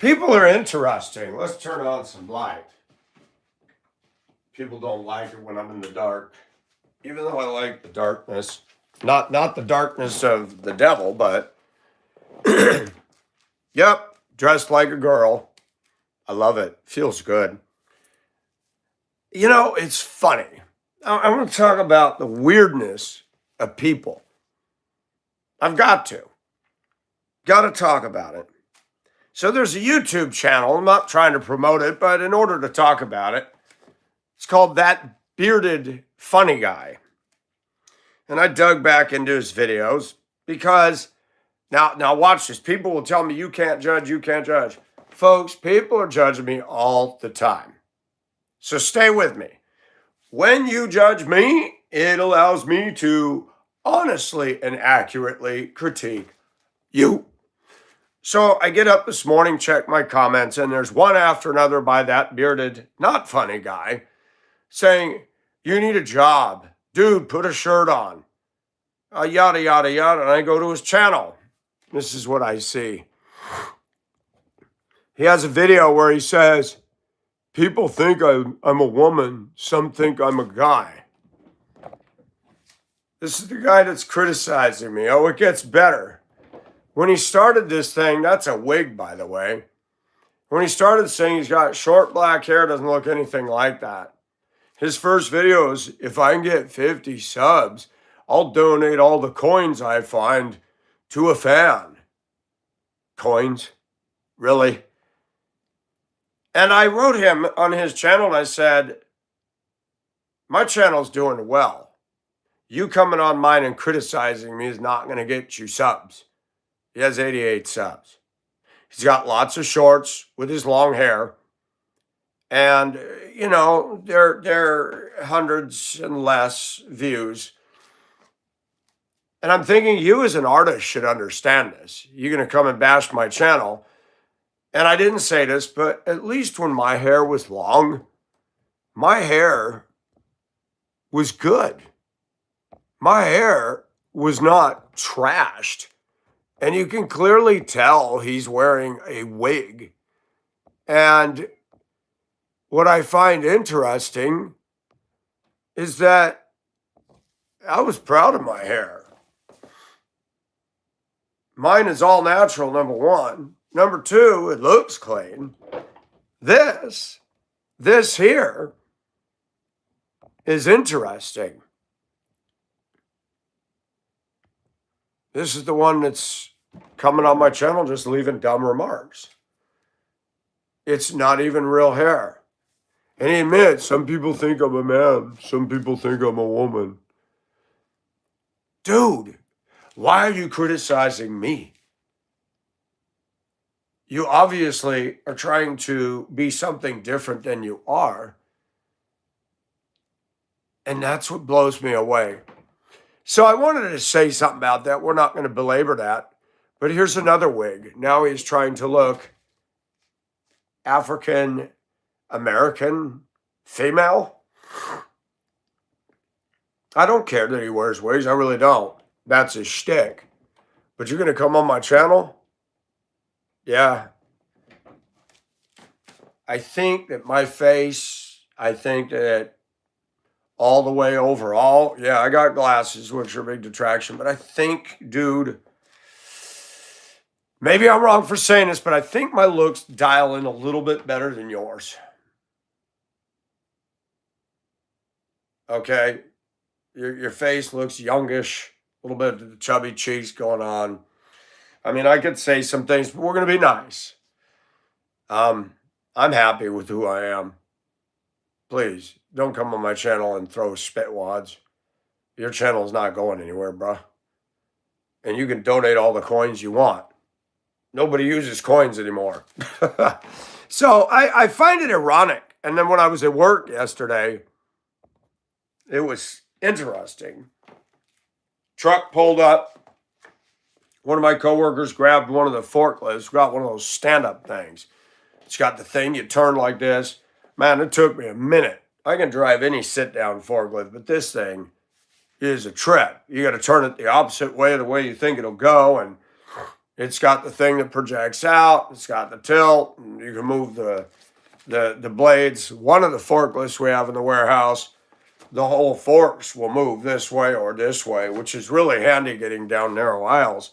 People are interesting. Let's turn on some light. People don't like it when I'm in the dark, even though I like the darkness. Not the darkness of the devil, but yep, dressed like a girl. I love it. Feels good. You know, it's funny. I want to talk about the weirdness of people. I've got to. Got to talk about it. So there's a YouTube channel. I'm not trying to promote it, but in order to talk about it, it's called That Bearded Funny Guy. And I dug back into his videos because now watch this. People will tell me you can't judge, you can't judge. Folks, people are judging me all the time. So stay with me. When you judge me, it allows me to honestly and accurately critique you. So I get up this morning, check my comments, and there's one after another by that bearded, not funny guy saying, you need a job. Dude, put a shirt on. Yada, yada, yada. And I go to his channel. This is what I see. He has a video where he says, people think I'm a woman. Some think I'm a guy. This is the guy that's criticizing me. Oh, it gets better. When he started this thing, that's a wig, by the way. When he started saying he's got short black hair, doesn't look anything like that. His first video is, if I can get 50 subs, I'll donate all the coins I find to a fan. Coins? Really? And I wrote him on his channel and I said, my channel's doing well. You coming on mine and criticizing me is not going to get you subs. He has 88 subs. He's got lots of shorts with his long hair. And, you know, they're hundreds and less views. And I'm thinking you as an artist should understand this. You're going to come and bash my channel. And I didn't say this, but at least when my hair was long, my hair was good. My hair was not trashed. And you can clearly tell he's wearing a wig. And what I find interesting is that I was proud of my hair. Mine is all natural, number one. Number two, it looks clean. This here is interesting. This is the one that's coming on my channel just leaving dumb remarks. It's not even real hair. And he admits, some people think I'm a man. Some people think I'm a woman. Dude, why are you criticizing me? You obviously are trying to be something different than you are. And that's what blows me away. So I wanted to say something about that. We're not going to belabor that. But here's another wig. Now he's trying to look African American female. I don't care that he wears wigs. I really don't. That's his shtick. But you're going to come on my channel? Yeah. I think that my face, I think that all the way overall, yeah, I got glasses, which are a big detraction. But I think, dude, maybe I'm wrong for saying this, but I think my looks dial in a little bit better than yours. Okay? Your face looks youngish, a little bit of the chubby cheeks going on. I mean, I could say some things, but we're going to be nice. I'm happy with who I am. Please, don't come on my channel and throw spit wads. Your channel's not going anywhere, bro. And you can donate all the coins you want. Nobody uses coins anymore. So I find it ironic. And then when I was at work yesterday, it was interesting. Truck pulled up. One of my coworkers grabbed one of the forklifts, got one of those stand-up things. It's got the thing you turn like this. Man, it took me a minute. I can drive any sit-down forklift, but this thing is a trip. You got to turn it the opposite way, the way you think it'll go, and It's got the thing that projects out. It's got the tilt. And you can move the blades. One of the forklifts we have in the warehouse, the whole forks will move this way or this way, which is really handy getting down narrow aisles.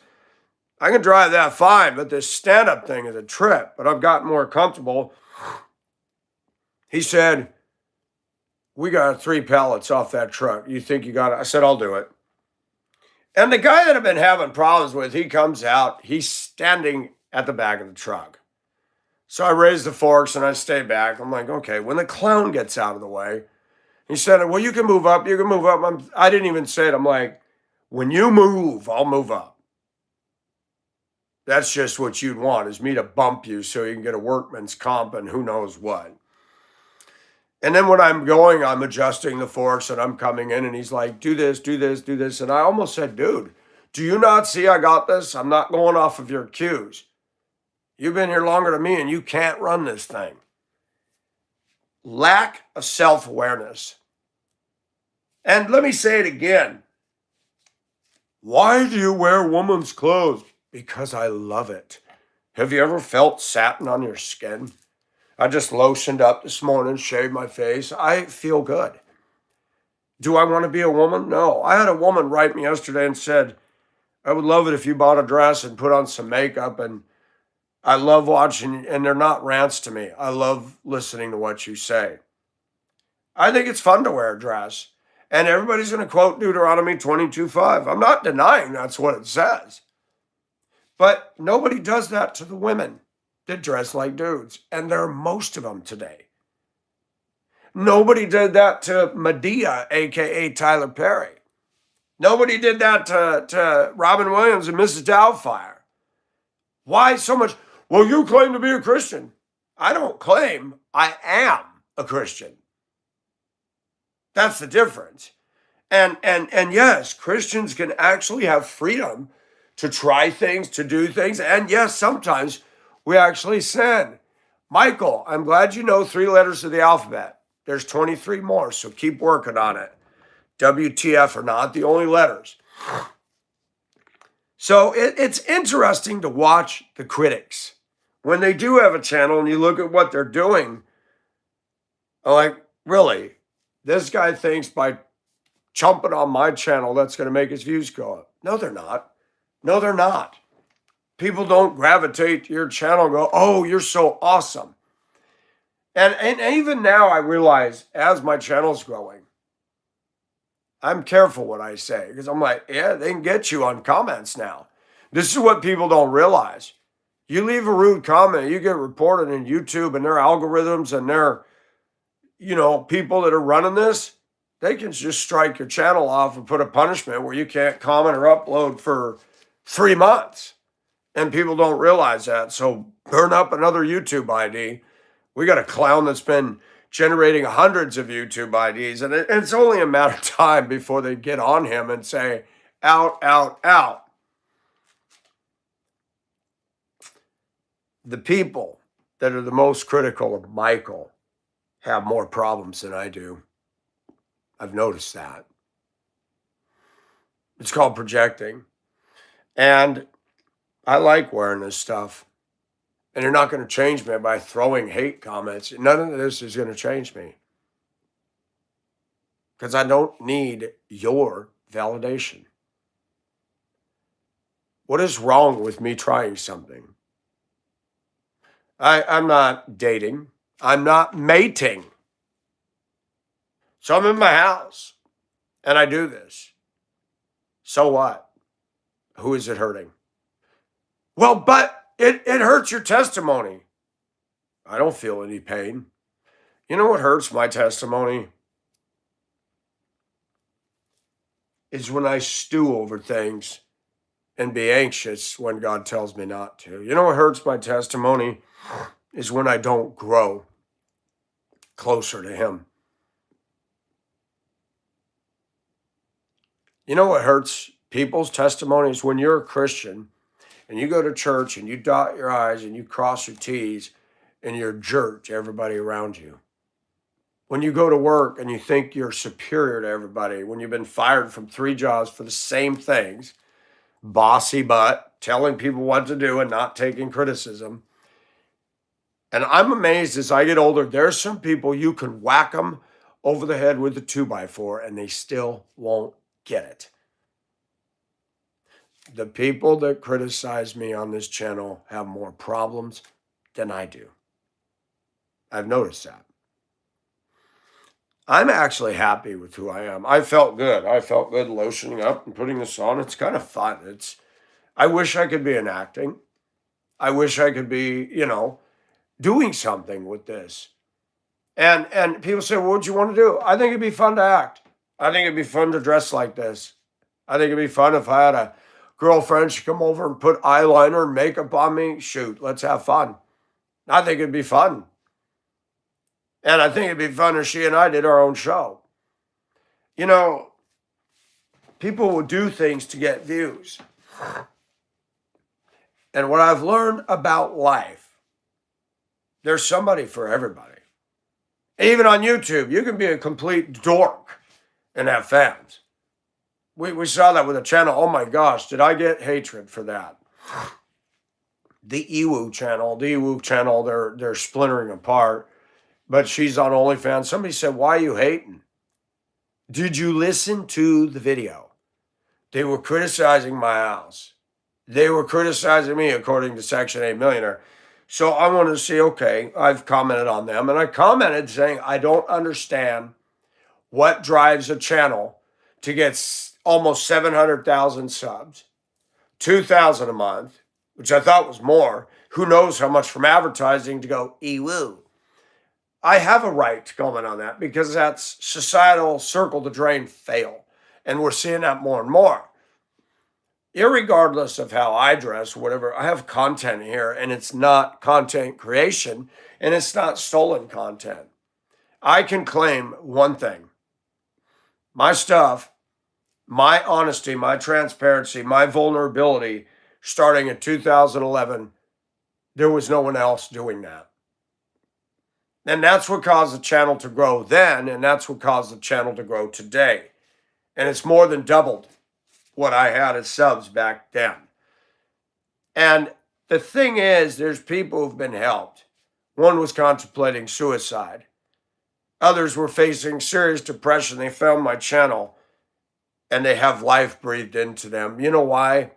I can drive that fine, but this stand-up thing is a trip. But I've gotten more comfortable. He said, we got 3 pallets off that truck. You think you got it? I said, I'll do it. And the guy that I've been having problems with, he comes out. He's standing at the back of the truck. So I raise the forks and I stay back. I'm like, okay, when the clown gets out of the way, he said, well, you can move up. You can move up. I didn't even say it. I'm like, when you move, I'll move up. That's just what you'd want, is me to bump you so you can get a workman's comp and who knows what. And then when I'm going, I'm adjusting the forks and I'm coming in and he's like, do this, do this, do this. And I almost said, dude, do you not see I got this? I'm not going off of your cues. You've been here longer than me and you can't run this thing. Lack of self-awareness. And let me say it again. Why do you wear woman's clothes? Because I love it. Have you ever felt satin on your skin? I just lotioned up this morning, shaved my face. I feel good. Do I want to be a woman? No. I had a woman write me yesterday and said, I would love it if you bought a dress and put on some makeup. And I love watching, and they're not rants to me. I love listening to what you say. I think it's fun to wear a dress. And everybody's going to quote Deuteronomy 22:5. I'm not denying that's what it says. But nobody does that to the women that dress like dudes. And there are most of them today. Nobody did that to Medea, a.k.a. Tyler Perry. Nobody did that to Robin Williams and Mrs. Doubtfire. Why so much? Well, you claim to be a Christian. I don't claim. I am a Christian. That's the difference. And yes, Christians can actually have freedom to try things, to do things. And yes, sometimes we actually sin. Michael, I'm glad you know 3 letters of the alphabet. There's 23 more, so keep working on it. WTF are not the only letters. So it's interesting to watch the critics. When they do have a channel and you look at what they're doing, I'm like, really? This guy thinks by chumping on my channel, that's going to make his views go up. No, they're not. No, they're not. People don't gravitate to your channel and go, oh, you're so awesome. And even now I realize as my channel's growing, I'm careful what I say because I'm like, yeah, they can get you on comments now. This is what people don't realize. You leave a rude comment, you get reported in YouTube and their algorithms and their, people that are running this, they can just strike your channel off and put a punishment where you can't comment or upload for 3 months. And people don't realize that. So burn up another YouTube ID. We got a clown that's been generating hundreds of YouTube IDs. And it's only a matter of time before they get on him and say, out, out, out. The people that are the most critical of Michael have more problems than I do. I've noticed that. It's called projecting. And I like wearing this stuff. And you're not going to change me by throwing hate comments. None of this is going to change me. Because I don't need your validation. What is wrong with me trying something? I'm not dating. I'm not mating. So I'm in my house and I do this. So what? Who is it hurting? Well, but it hurts your testimony. I don't feel any pain. You know what hurts my testimony? Is when I stew over things and be anxious when God tells me not to. You know what hurts my testimony? Is when I don't grow closer to Him. You know what hurts people's testimonies? When you're a Christian and you go to church and you dot your I's and you cross your T's and you're a jerk to everybody around you. When you go to work and you think you're superior to everybody, when you've been fired from 3 jobs for the same things, bossy butt, telling people what to do and not taking criticism. And I'm amazed as I get older, there's some people you can whack them over the head with a 2x4 and they still won't get it. The people that criticize me on this channel have more problems than I do. I've noticed that. I'm actually happy with who I am. I felt good. I felt good lotioning up and putting this on. It's kind of fun. I wish I could be in acting. I wish I could be, doing something with this. And people say, well, what do you want to do? I think it'd be fun to act. I think it'd be fun to dress like this. I think it'd be fun if I had a girlfriend, she'd come over and put eyeliner and makeup on me. Shoot, let's have fun. I think it'd be fun. And I think it'd be fun if she and I did our own show. People will do things to get views. And what I've learned about life, there's somebody for everybody. Even on YouTube, you can be a complete dork and have fans. We saw that with a channel. Oh my gosh, did I get hatred for that? The Ewu channel, they're splintering apart, but she's on OnlyFans. Somebody said, why are you hating? Did you listen to the video? They were criticizing my house. They were criticizing me, according to Section 8 Millionaire. So I wanted to see, okay, I've commented on them. And I commented saying, I don't understand what drives a channel to get almost 700,000 subs, 2,000 a month, which I thought was more. Who knows how much from advertising to go, ew. I have a right to comment on that because that's societal circle the drain fail. And we're seeing that more and more. Irregardless of how I dress, whatever, I have content here and it's not content creation and it's not stolen content. I can claim one thing. My stuff, my honesty, my transparency, my vulnerability, starting in 2011, there was no one else doing that. And that's what caused the channel to grow then, and that's what caused the channel to grow today. And it's more than doubled what I had as subs back then. And the thing is, there's people who've been helped. One was contemplating suicide. Others were facing serious depression. They found my channel and they have life breathed into them. You know why?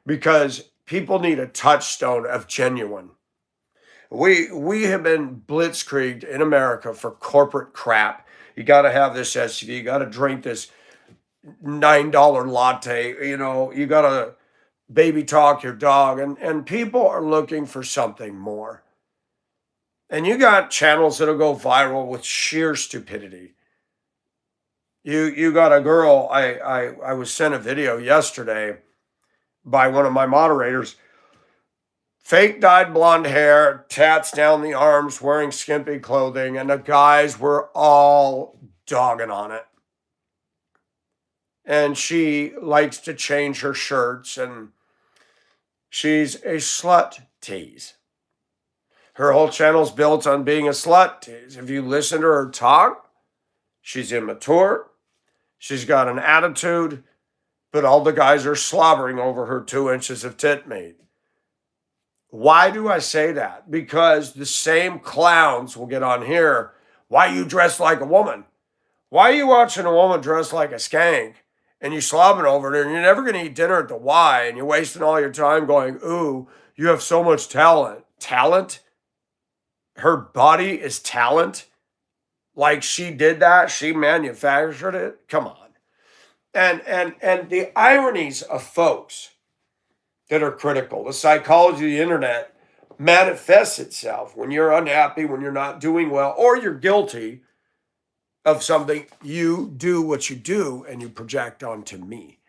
Because people need a touchstone of genuine. We have been blitzkrieged in America for corporate crap. You got to have this SUV. You got to drink this $9 latte. You got to baby talk your dog. And people are looking for something more. And you got channels that'll go viral with sheer stupidity. You got a girl, I was sent a video yesterday by one of my moderators. Fake dyed blonde hair, tats down the arms, wearing skimpy clothing, and the guys were all dogging on it. And she likes to change her shirts, and she's a slut tease. Her whole channel's built on being a slut tease. If you listen to her talk, she's immature, she's got an attitude, but all the guys are slobbering over her 2 inches of tit meat. Why do I say that? Because the same clowns will get on here. Why you dressed like a woman? Why are you watching a woman dressed like a skank and you slobbing over it and you're never going to eat dinner at the Y and you're wasting all your time going, ooh, you have so much talent. Talent? Her body is talent? Like she did that? She manufactured it? Come on. And the ironies of folks that are critical. The psychology of the internet manifests itself when you're unhappy, when you're not doing well, or you're guilty of something. You do what you do and you project onto me.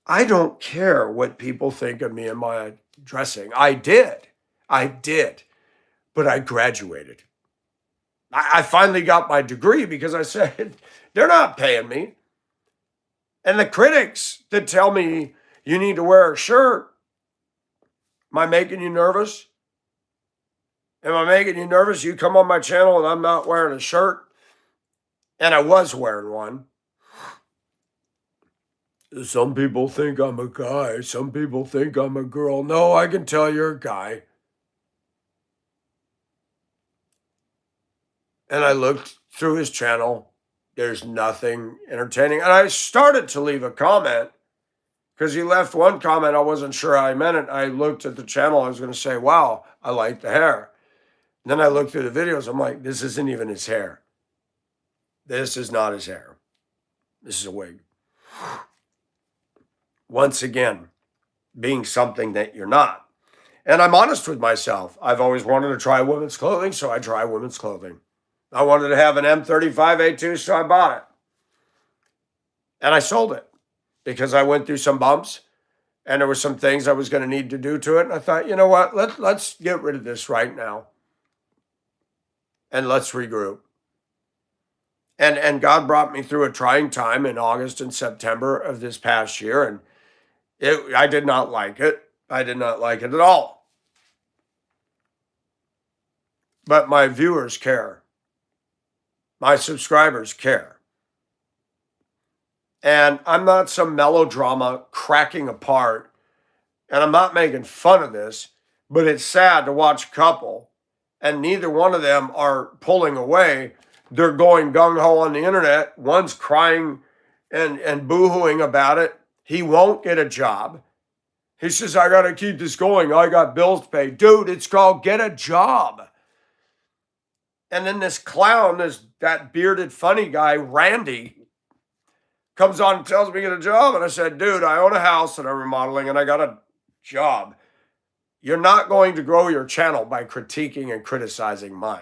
I don't care what people think of me and my dressing. I did, but I graduated. I finally got my degree because I said, they're not paying me. And the critics that tell me, you need to wear a shirt. Am I making you nervous? Am I making you nervous? You come on my channel and I'm not wearing a shirt. And I was wearing one. Some people think I'm a guy. Some people think I'm a girl. No, I can tell you're a guy. And I looked through his channel. There's nothing entertaining. And I started to leave a comment because he left one comment. I wasn't sure how he meant it. I looked at the channel. I was going to say, wow, I like the hair. And then I looked through the videos. I'm like, this isn't even his hair. This is not his hair. This is a wig. Once again, being something that you're not. And I'm honest with myself. I've always wanted to try women's clothing, so I try women's clothing. I wanted to have an M35A2, so I bought it. And I sold it because I went through some bumps and there were some things I was going to need to do to it. And I thought, you know what? Let's get rid of this right now. And let's regroup. And God brought me through a trying time in August and September of this past year. And I did not like it. I did not like it at all. But my viewers care. My subscribers care. And I'm not some melodrama cracking apart. And I'm not making fun of this, but it's sad to watch a couple and neither one of them are pulling away. They're going gung-ho on the internet. One's crying and boo-hooing about it. He won't get a job. He says, I got to keep this going. I got bills to pay. Dude, it's called get a job. And then this clown, that bearded funny guy, Randy, comes on and tells me to get a job. And I said, dude, I own a house that I'm remodeling and I got a job. You're not going to grow your channel by critiquing and criticizing mine.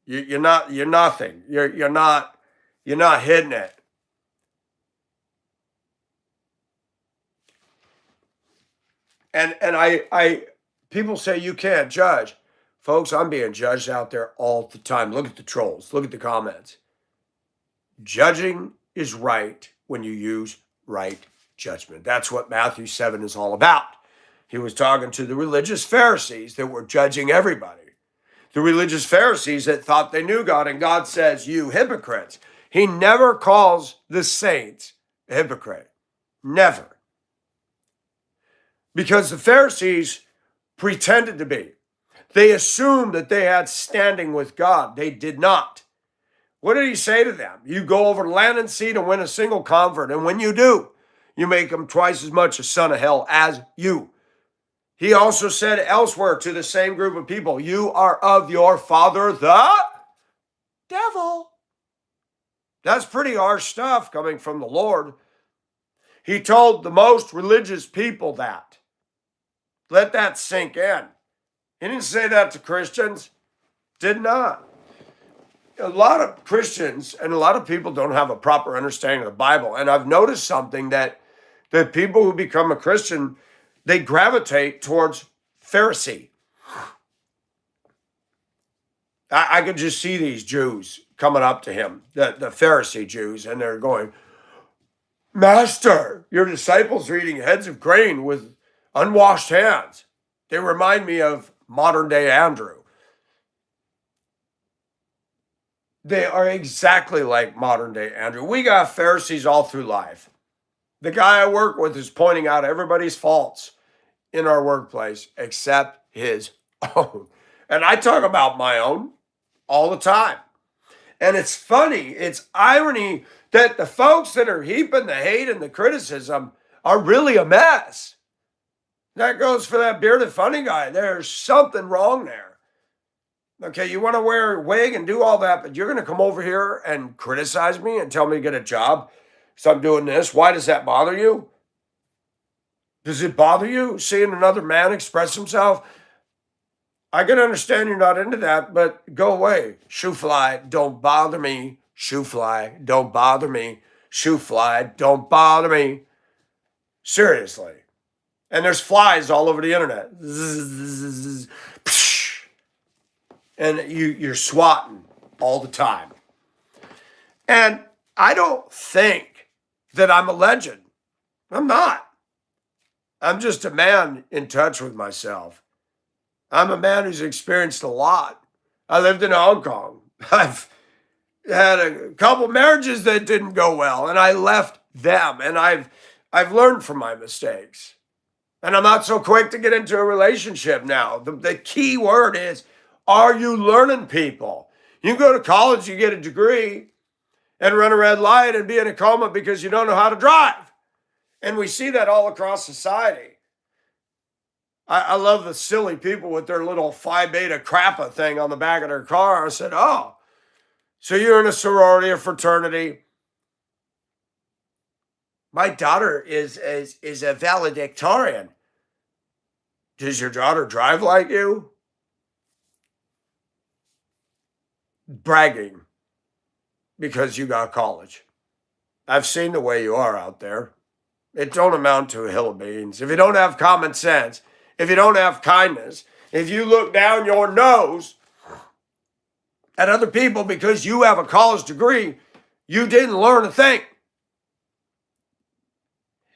You're nothing. You're not hitting it. And I people say you can't judge. Folks, I'm being judged out there all the time. Look at the trolls. Look at the comments. Judging is right when you use right judgment. That's what Matthew 7 is all about. He was talking to the religious Pharisees that were judging everybody. The religious Pharisees that thought they knew God, and God says, you hypocrites. He never calls the saints a hypocrite. Never. Because the Pharisees pretended to be. They assumed that they had standing with God. They did not. What did he say to them? You go over land and sea to win a single convert. And when you do, you make them twice as much a son of hell as you. He also said elsewhere to the same group of people, you are of your father, the devil. That's pretty harsh stuff coming from the Lord. He told the most religious people that. Let that sink in. He didn't say that to Christians. Did not. A lot of Christians and a lot of people don't have a proper understanding of the Bible. And I've noticed something that people who become a Christian, they gravitate towards Pharisee. I could just see these Jews coming up to him, the Pharisee Jews, and they're going, Master, your disciples are eating heads of grain with unwashed hands. They remind me of modern day Andrew. They are exactly like modern day Andrew. We got Pharisees all through life. The guy I work with is pointing out everybody's faults in our workplace except his own. And I talk about my own all the time. And it's funny, it's irony that the folks that are heaping the hate and the criticism are really a mess. That goes for that bearded funny guy. There's something wrong there. Okay, you want to wear a wig and do all that, but you're going to come over here and criticize me and tell me to get a job because I'm doing this. Why does that bother you? Does it bother you seeing another man express himself? I can understand you're not into that, but go away. Shoe fly, don't bother me. Shoe fly, don't bother me. Shoe fly, don't bother me. Seriously. And there's flies all over the internet. Zzz, psh, and you're swatting all the time. And I don't think that I'm a legend. I'm not. I'm just a man in touch with myself. I'm a man who's experienced a lot. I lived in Hong Kong. I've had a couple marriages that didn't go well, and I left them. And I've learned from my mistakes. And I'm not so quick to get into a relationship now. The key word is, are you learning people? You go to college, you get a degree, and run a red light and be in a coma because you don't know how to drive. And we see that all across society. I love the silly people with their little Phi Beta Kappa thing on the back of their car. I said, oh, so you're in a sorority or fraternity. My daughter is a valedictorian. Does your daughter drive like you? Bragging because you got college. I've seen the way you are out there. It don't amount to a hill of beans. If you don't have common sense, if you don't have kindness, if you look down your nose at other people because you have a college degree, you didn't learn a thing.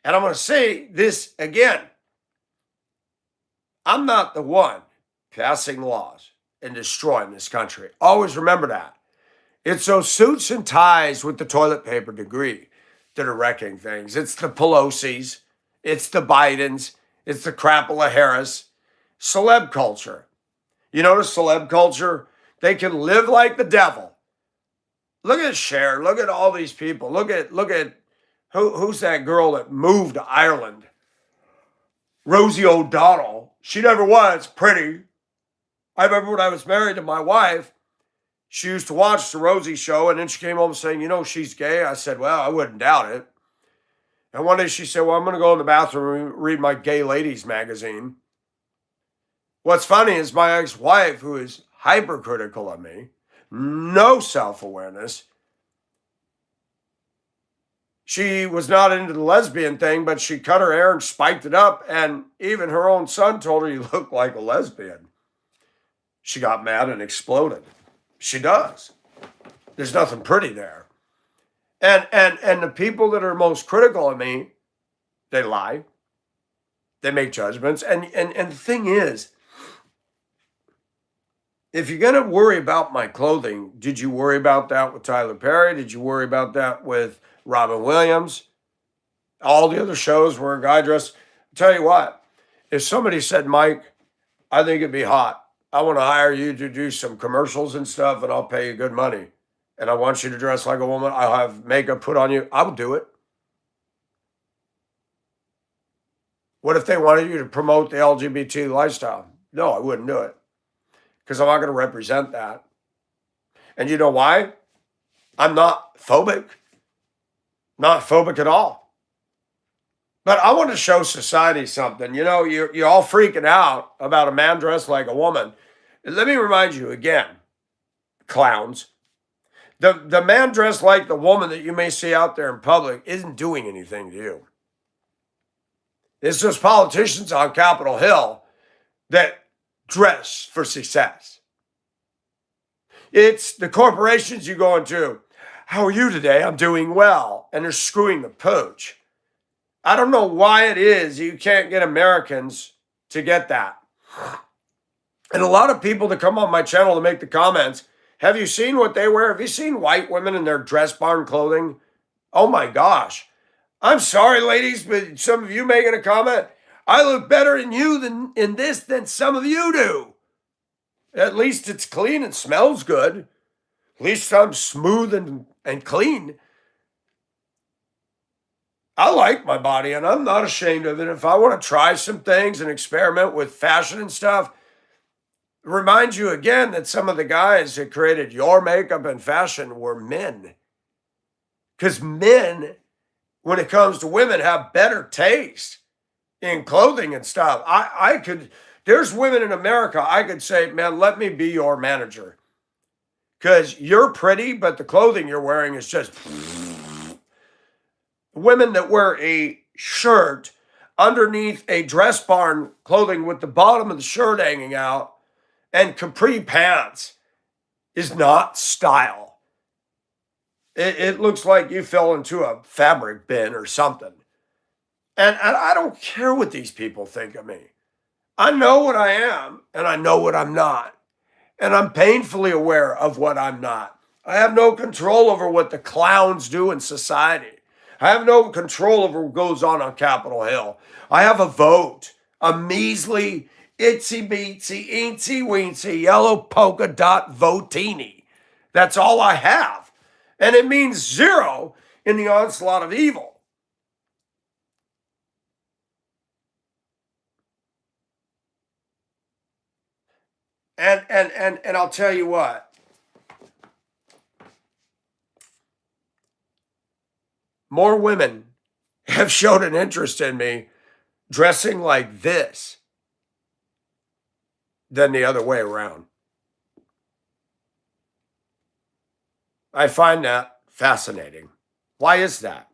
And I'm going to say this again. I'm not the one passing laws and destroying this country. Always remember that. It's those suits and ties with the toilet paper degree that are wrecking things. It's the Pelosi's. It's the Bidens. It's the Crapola Harris. Celeb culture. You notice celeb culture? They can live like the devil. Look at Cher. Look at all these people. Look at who's that girl that moved to Ireland? Rosie O'Donnell. She never was pretty. I remember when I was married to my wife, she used to watch the Rosie show, and then she came home saying, you know, she's gay. I said, well, I wouldn't doubt it. And one day she said, well, I'm going to go in the bathroom and read my Gay Ladies magazine. What's funny is my ex-wife, who is hypercritical of me, no self-awareness, she was not into the lesbian thing, but she cut her hair and spiked it up, and even her own son told her, you look like a lesbian. She got mad and exploded. She does. There's nothing pretty there. And the people that are most critical of me, they lie. They make judgments. And the thing is, if you're going to worry about my clothing, did you worry about that with Tyler Perry? Did you worry about that with Robin Williams? All the other shows where a guy dressed. I'll tell you what, if somebody said, Mike, I think it'd be hot. I want to hire you to do some commercials and stuff, and I'll pay you good money. And I want you to dress like a woman. I'll have makeup put on you. I would do it. What if they wanted you to promote the LGBT lifestyle? No, I wouldn't do it because I'm not going to represent that. And you know why? I'm not phobic. Not phobic at all. But I want to show society something. You know, you're all freaking out about a man dressed like a woman. Let me remind you again, clowns. The man dressed like the woman that you may see out there in public isn't doing anything to you. It's just politicians on Capitol Hill that dress for success. It's the corporations you go into. How are you today? I'm doing well. And they're screwing the pooch. I don't know why it is you can't get Americans to get that. And a lot of people that come on my channel to make the comments, have you seen what they wear? Have you seen white women in their dress barn clothing? Oh my gosh. I'm sorry, ladies, but some of you making a comment, I look better in you in this than some of you do. At least it's clean and smells good. At least I'm smooth and clean. I like my body and I'm not ashamed of it. If I want to try some things and experiment with fashion and stuff, remind you again that some of the guys that created your makeup and fashion were men. Because men, when it comes to women, have better taste in clothing and stuff. There's women in America, I could say, man, let me be your manager. Because you're pretty, but the clothing you're wearing is just... Women that wear a shirt underneath a dress barn clothing with the bottom of the shirt hanging out and capri pants is not style. It looks like you fell into a fabric bin or something. And I don't care what these people think of me. I know what I am and I know what I'm not. And I'm painfully aware of what I'm not. I have no control over what the clowns do in society. I have no control over what goes on Capitol Hill. I have a vote, a measly, itsy beatsy, eensy weensy, yellow polka dot votini. That's all I have. And it means zero in the onslaught of evil. And I'll tell you what. More women have showed an interest in me dressing like this than the other way around. I find that fascinating. Why is that?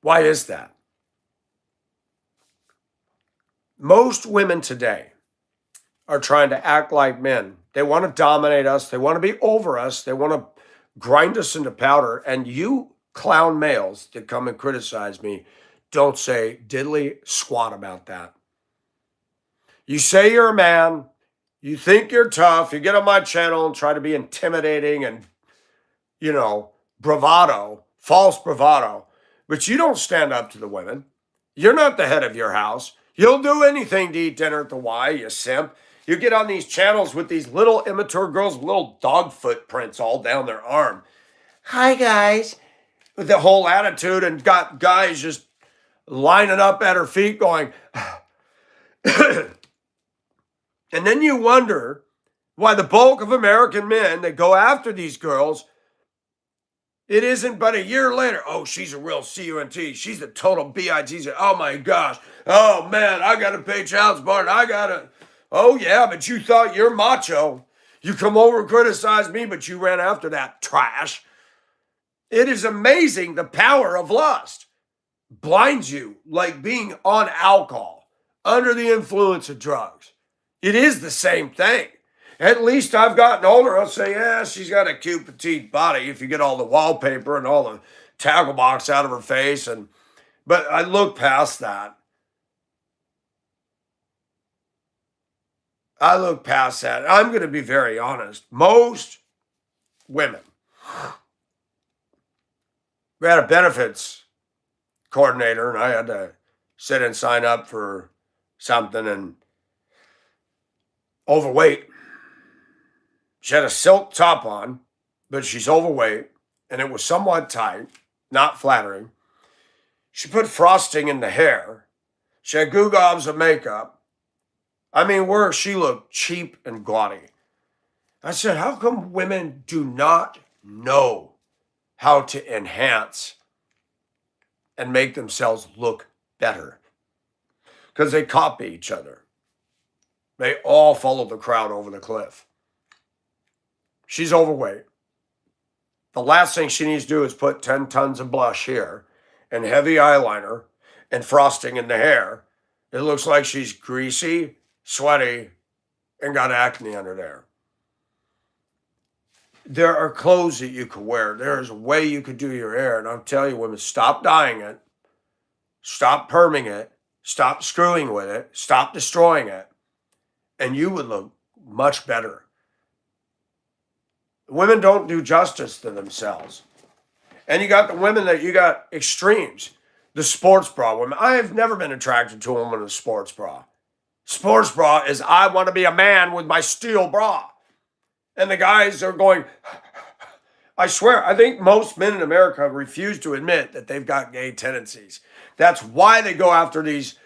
Why is that? Most women today are trying to act like men. They want to dominate us. They want to be over us. They want to grind us into powder. And you clown males that come and criticize me don't say diddly squat about that. You say you're a man. You think you're tough. You get on my channel and try to be intimidating and, bravado, false bravado. But you don't stand up to the women. You're not the head of your house. You'll do anything to eat dinner at the Y, you simp. You get on these channels with these little immature girls with little dog footprints all down their arm. Hi, guys. With the whole attitude, and got guys just lining up at her feet going, and then you wonder why the bulk of American men that go after these girls, it isn't but a year later. Oh, she's a real CUNT. She's a total BIT. Oh my gosh. Oh man, I got to pay child support. I got to. Oh yeah, but you thought you're macho. You come over and criticize me, but you ran after that trash. It is amazing the power of lust. Blinds you like being on alcohol, under the influence of drugs. It is the same thing. At least I've gotten older. I'll say, yeah, she's got a cute petite body if you get all the wallpaper and all the tackle box out of her face. But I look past that. I'm going to be very honest. Most women, we had a benefits coordinator, and I had to sit and sign up for something, and overweight. She had a silk top on, but she's overweight, and it was somewhat tight, not flattering. She put frosting in the hair. She had goo gobs of makeup. I mean, she looked cheap and gaudy. I said, how come women do not know how to enhance and make themselves look better? Because they copy each other. They all follow the crowd over the cliff. She's overweight. The last thing she needs to do is put 10 tons of blush here and heavy eyeliner and frosting in the hair. It looks like she's greasy, sweaty, and got acne under there. There are clothes that you could wear. There's a way you could do your hair. And I'll tell you, women, stop dyeing it. Stop perming it. Stop screwing with it. Stop destroying it. And you would look much better. Women don't do justice to themselves. And you got the women that you got extremes. The sports bra women. I have never been attracted to a woman in a sports bra. Sports bra is, I want to be a man with my steel bra. And the guys are going, I swear, I think most men in America refuse to admit that they've got gay tendencies. That's why they go after these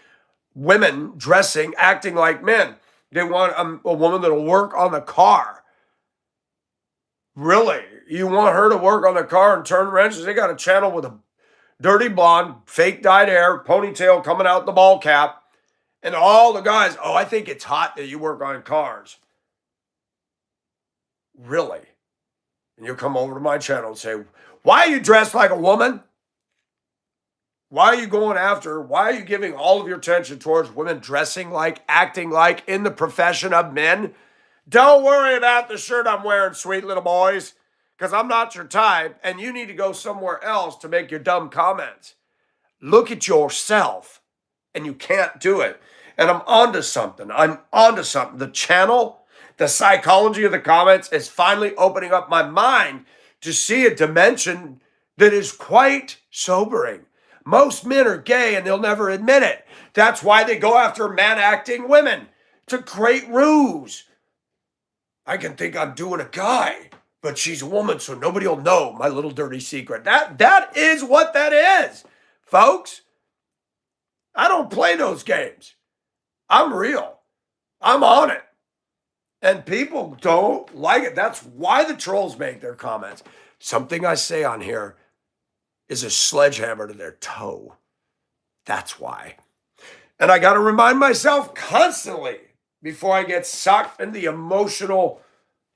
women dressing, acting like men. They want a woman that'll work on the car. Really? You want her to work on the car and turn wrenches? They got a channel with a dirty blonde, fake dyed hair, ponytail coming out the ball cap. And all the guys, oh, I think it's hot that you work on cars. Really? And you'll come over to my channel and say, why are you dressed like a woman? Why are you going after? Why are you giving all of your attention towards women dressing like, acting like in the profession of men? Don't worry about the shirt I'm wearing, sweet little boys, because I'm not your type, and you need to go somewhere else to make your dumb comments. Look at yourself, and you can't do it. And I'm onto something. The channel, the psychology of the comments is finally opening up my mind to see a dimension that is quite sobering. Most men are gay and they'll never admit it. That's why they go after man-acting women. It's a great ruse. I can think I'm doing a guy, but she's a woman, so nobody will know my little dirty secret. That is what that is, folks. I don't play those games. I'm real. I'm on it. And people don't like it. That's why the trolls make their comments. Something I say on here is a sledgehammer to their toe. That's why. And I got to remind myself constantly before I get sucked in the emotional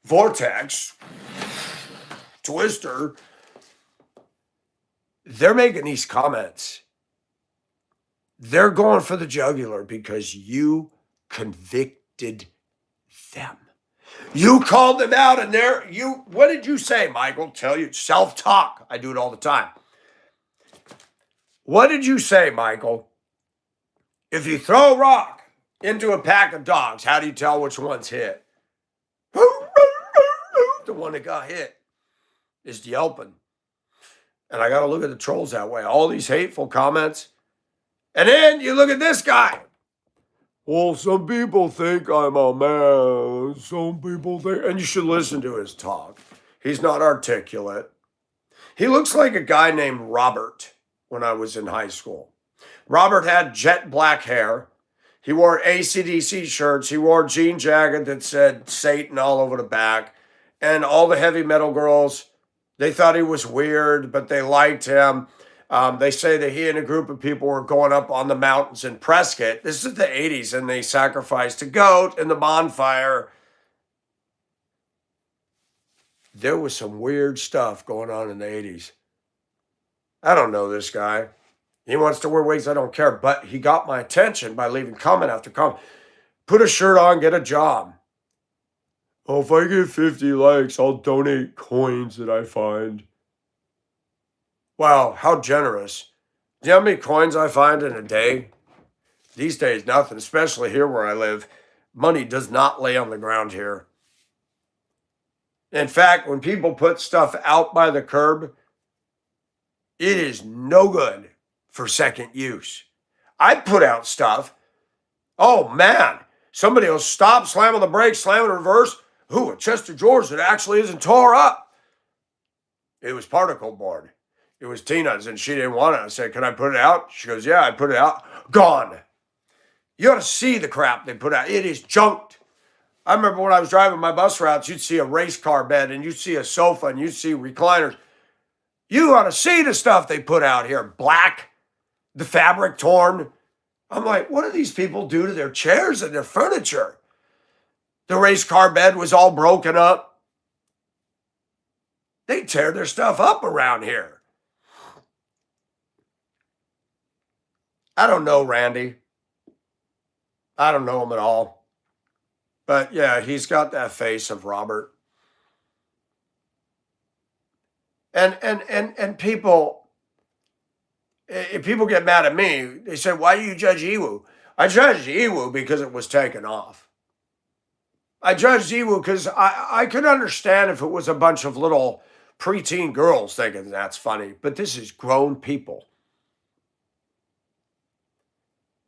vortex, twister. They're making these comments. They're going for the jugular because you convicted them. You called them out and what did you say, Michael? Tell you, self-talk. I do it all the time. What did you say, Michael? If you throw a rock into a pack of dogs, how do you tell which one's hit? The one that got hit is yelping. And I got to look at the trolls that way. All these hateful comments. And then you look at this guy. Well, some people think I'm a man. Some people think, and you should listen to his talk. He's not articulate. He looks like a guy named Robert when I was in high school. Robert had jet black hair. He wore AC/DC shirts. He wore a jean jacket that said Satan all over the back. And all the heavy metal girls, they thought he was weird, but they liked him. They say that he and a group of people were going up on the mountains in Prescott. This is the 80s, and they sacrificed a goat in the bonfire. There was some weird stuff going on in the 80s. I don't know this guy. He wants to wear wigs. I don't care. But he got my attention by leaving comment after comment. Put a shirt on, get a job. Oh, if I get 50 likes, I'll donate coins that I find. Wow, how generous. Do you know how many coins I find in a day? These days, nothing, especially here where I live. Money does not lay on the ground here. In fact, when people put stuff out by the curb, it is no good for second use. I put out stuff. Oh, man. Somebody will stop, slam on the brakes, slam in reverse. Ooh, a chest of drawers that actually isn't tore up. It was particle board. It was Tina's, and she didn't want it. I said, can I put it out? She goes, yeah, I put it out. Gone. You ought to see the crap they put out. It is junked. I remember when I was driving my bus routes, you'd see a race car bed, and you'd see a sofa, and you'd see recliners. You ought to see the stuff they put out here. Black, the fabric torn. I'm like, what do these people do to their chairs and their furniture? The race car bed was all broken up. They tear their stuff up around here. I don't know Randy. I don't know him at all. But yeah, he's got that face of Robert. And people, if people get mad at me, they say, why do you judge Ewu? I judged Ewu because it was taken off. I judged Ewu because I could understand if it was a bunch of little preteen girls thinking that's funny, but this is grown people.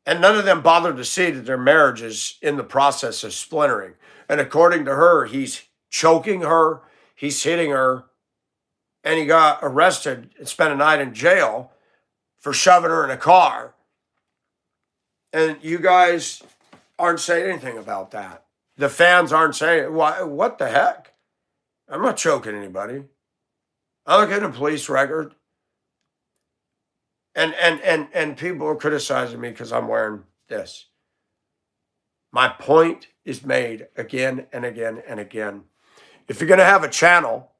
And none of them bothered to see that their marriage is in the process of splintering. And according to her, he's choking her, he's hitting her, and he got arrested and spent a night in jail for shoving her in a car. And you guys aren't saying anything about that. The fans aren't saying, what the heck? I'm not choking anybody. I'm looking at a police record. And people are criticizing me because I'm wearing this. My point is made again and again and again. If you're going to have a channel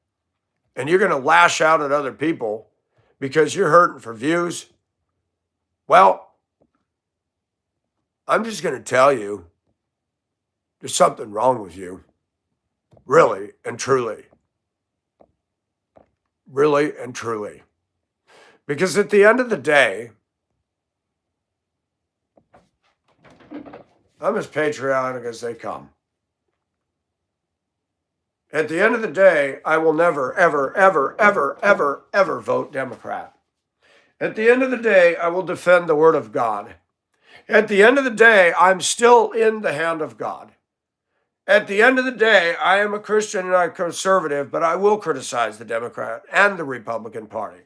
and you're going to lash out at other people because you're hurting for views, well, I'm just going to tell you, there's something wrong with you. Really and truly. Really and truly. Because at the end of the day, I'm as patriotic as they come. At the end of the day, I will never, ever, ever, ever, ever, ever vote Democrat. At the end of the day, I will defend the Word of God. At the end of the day, I'm still in the hand of God. At the end of the day, I am a Christian and I'm conservative, but I will criticize the Democrat and the Republican Party.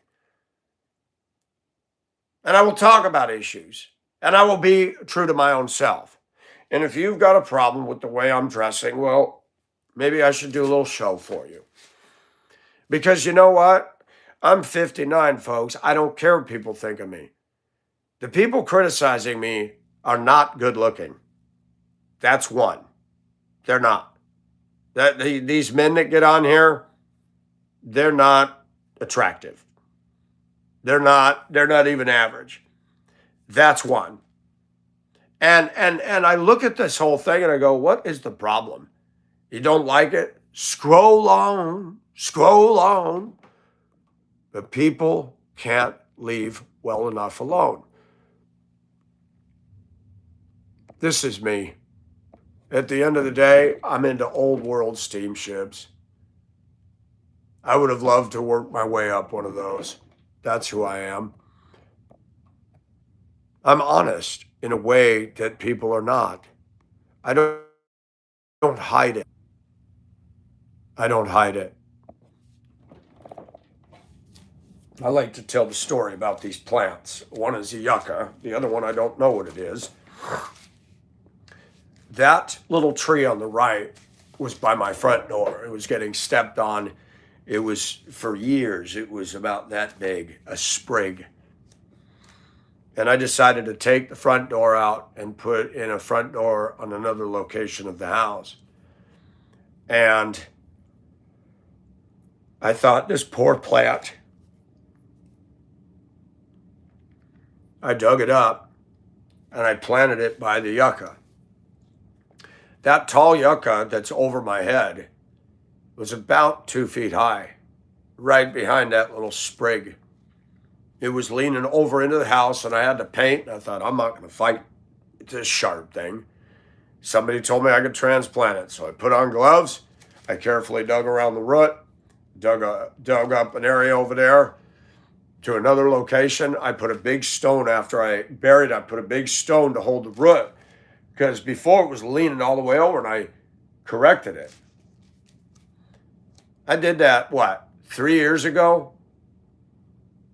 And I will talk about issues. And I will be true to my own self. And if you've got a problem with the way I'm dressing, well, maybe I should do a little show for you. Because you know what? I'm 59, folks. I don't care what people think of me. The people criticizing me are not good looking. That's one. They're not. These men that get on here, they're not attractive. They're not even average. That's one. And I look at this whole thing and I go, what is the problem? You don't like it? Scroll on. But people can't leave well enough alone. This is me. At the end of the day, I'm into old world steamships. I would have loved to work my way up one of those. That's who I am. I'm honest in a way that people are not. I don't hide it. I don't hide it. I like to tell the story about these plants. One is a yucca. The other one, I don't know what it is. That little tree on the right was by my front door. It was getting stepped on. It was, for years, it was about that big, a sprig. And I decided to take the front door out and put in a front door on another location of the house. And I thought, this poor plant. I dug it up and I planted it by the yucca. That tall yucca that's over my head was about 2 feet high, right behind that little sprig. It was leaning over into the house and I had to paint. And I thought, I'm not going to fight this sharp thing. Somebody told me I could transplant it. So I put on gloves. I carefully dug around the root, dug up an area over there to another location. I put a big stone after I buried it. I put a big stone to hold the root because before it was leaning all the way over and I corrected it. I did that, 3 years ago?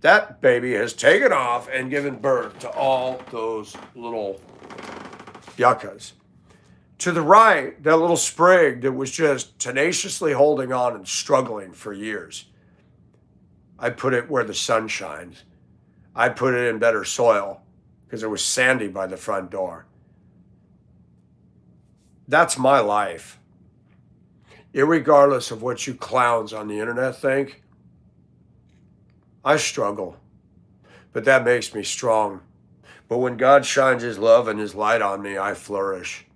That baby has taken off and given birth to all those little yuccas. To the right, that little sprig that was just tenaciously holding on and struggling for years. I put it where the sun shines. I put it in better soil because it was sandy by the front door. That's my life. Irregardless of what you clowns on the internet think, I struggle, but that makes me strong. But when God shines his love and his light on me, I flourish.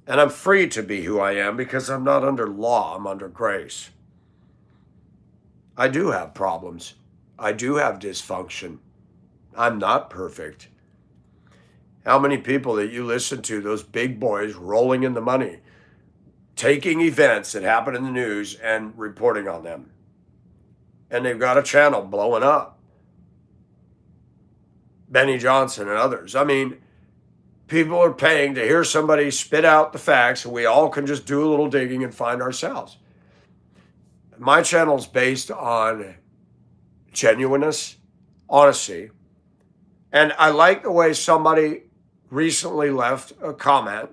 And I'm free to be who I am because I'm not under law, I'm under grace. I do have problems. I do have dysfunction. I'm not perfect. How many people that you listen to, those big boys rolling in the money, taking events that happen in the news and reporting on them? And they've got a channel blowing up. Benny Johnson and others. I mean, people are paying to hear somebody spit out the facts and we all can just do a little digging and find ourselves. My channel is based on genuineness, honesty. And I like the way somebody recently left a comment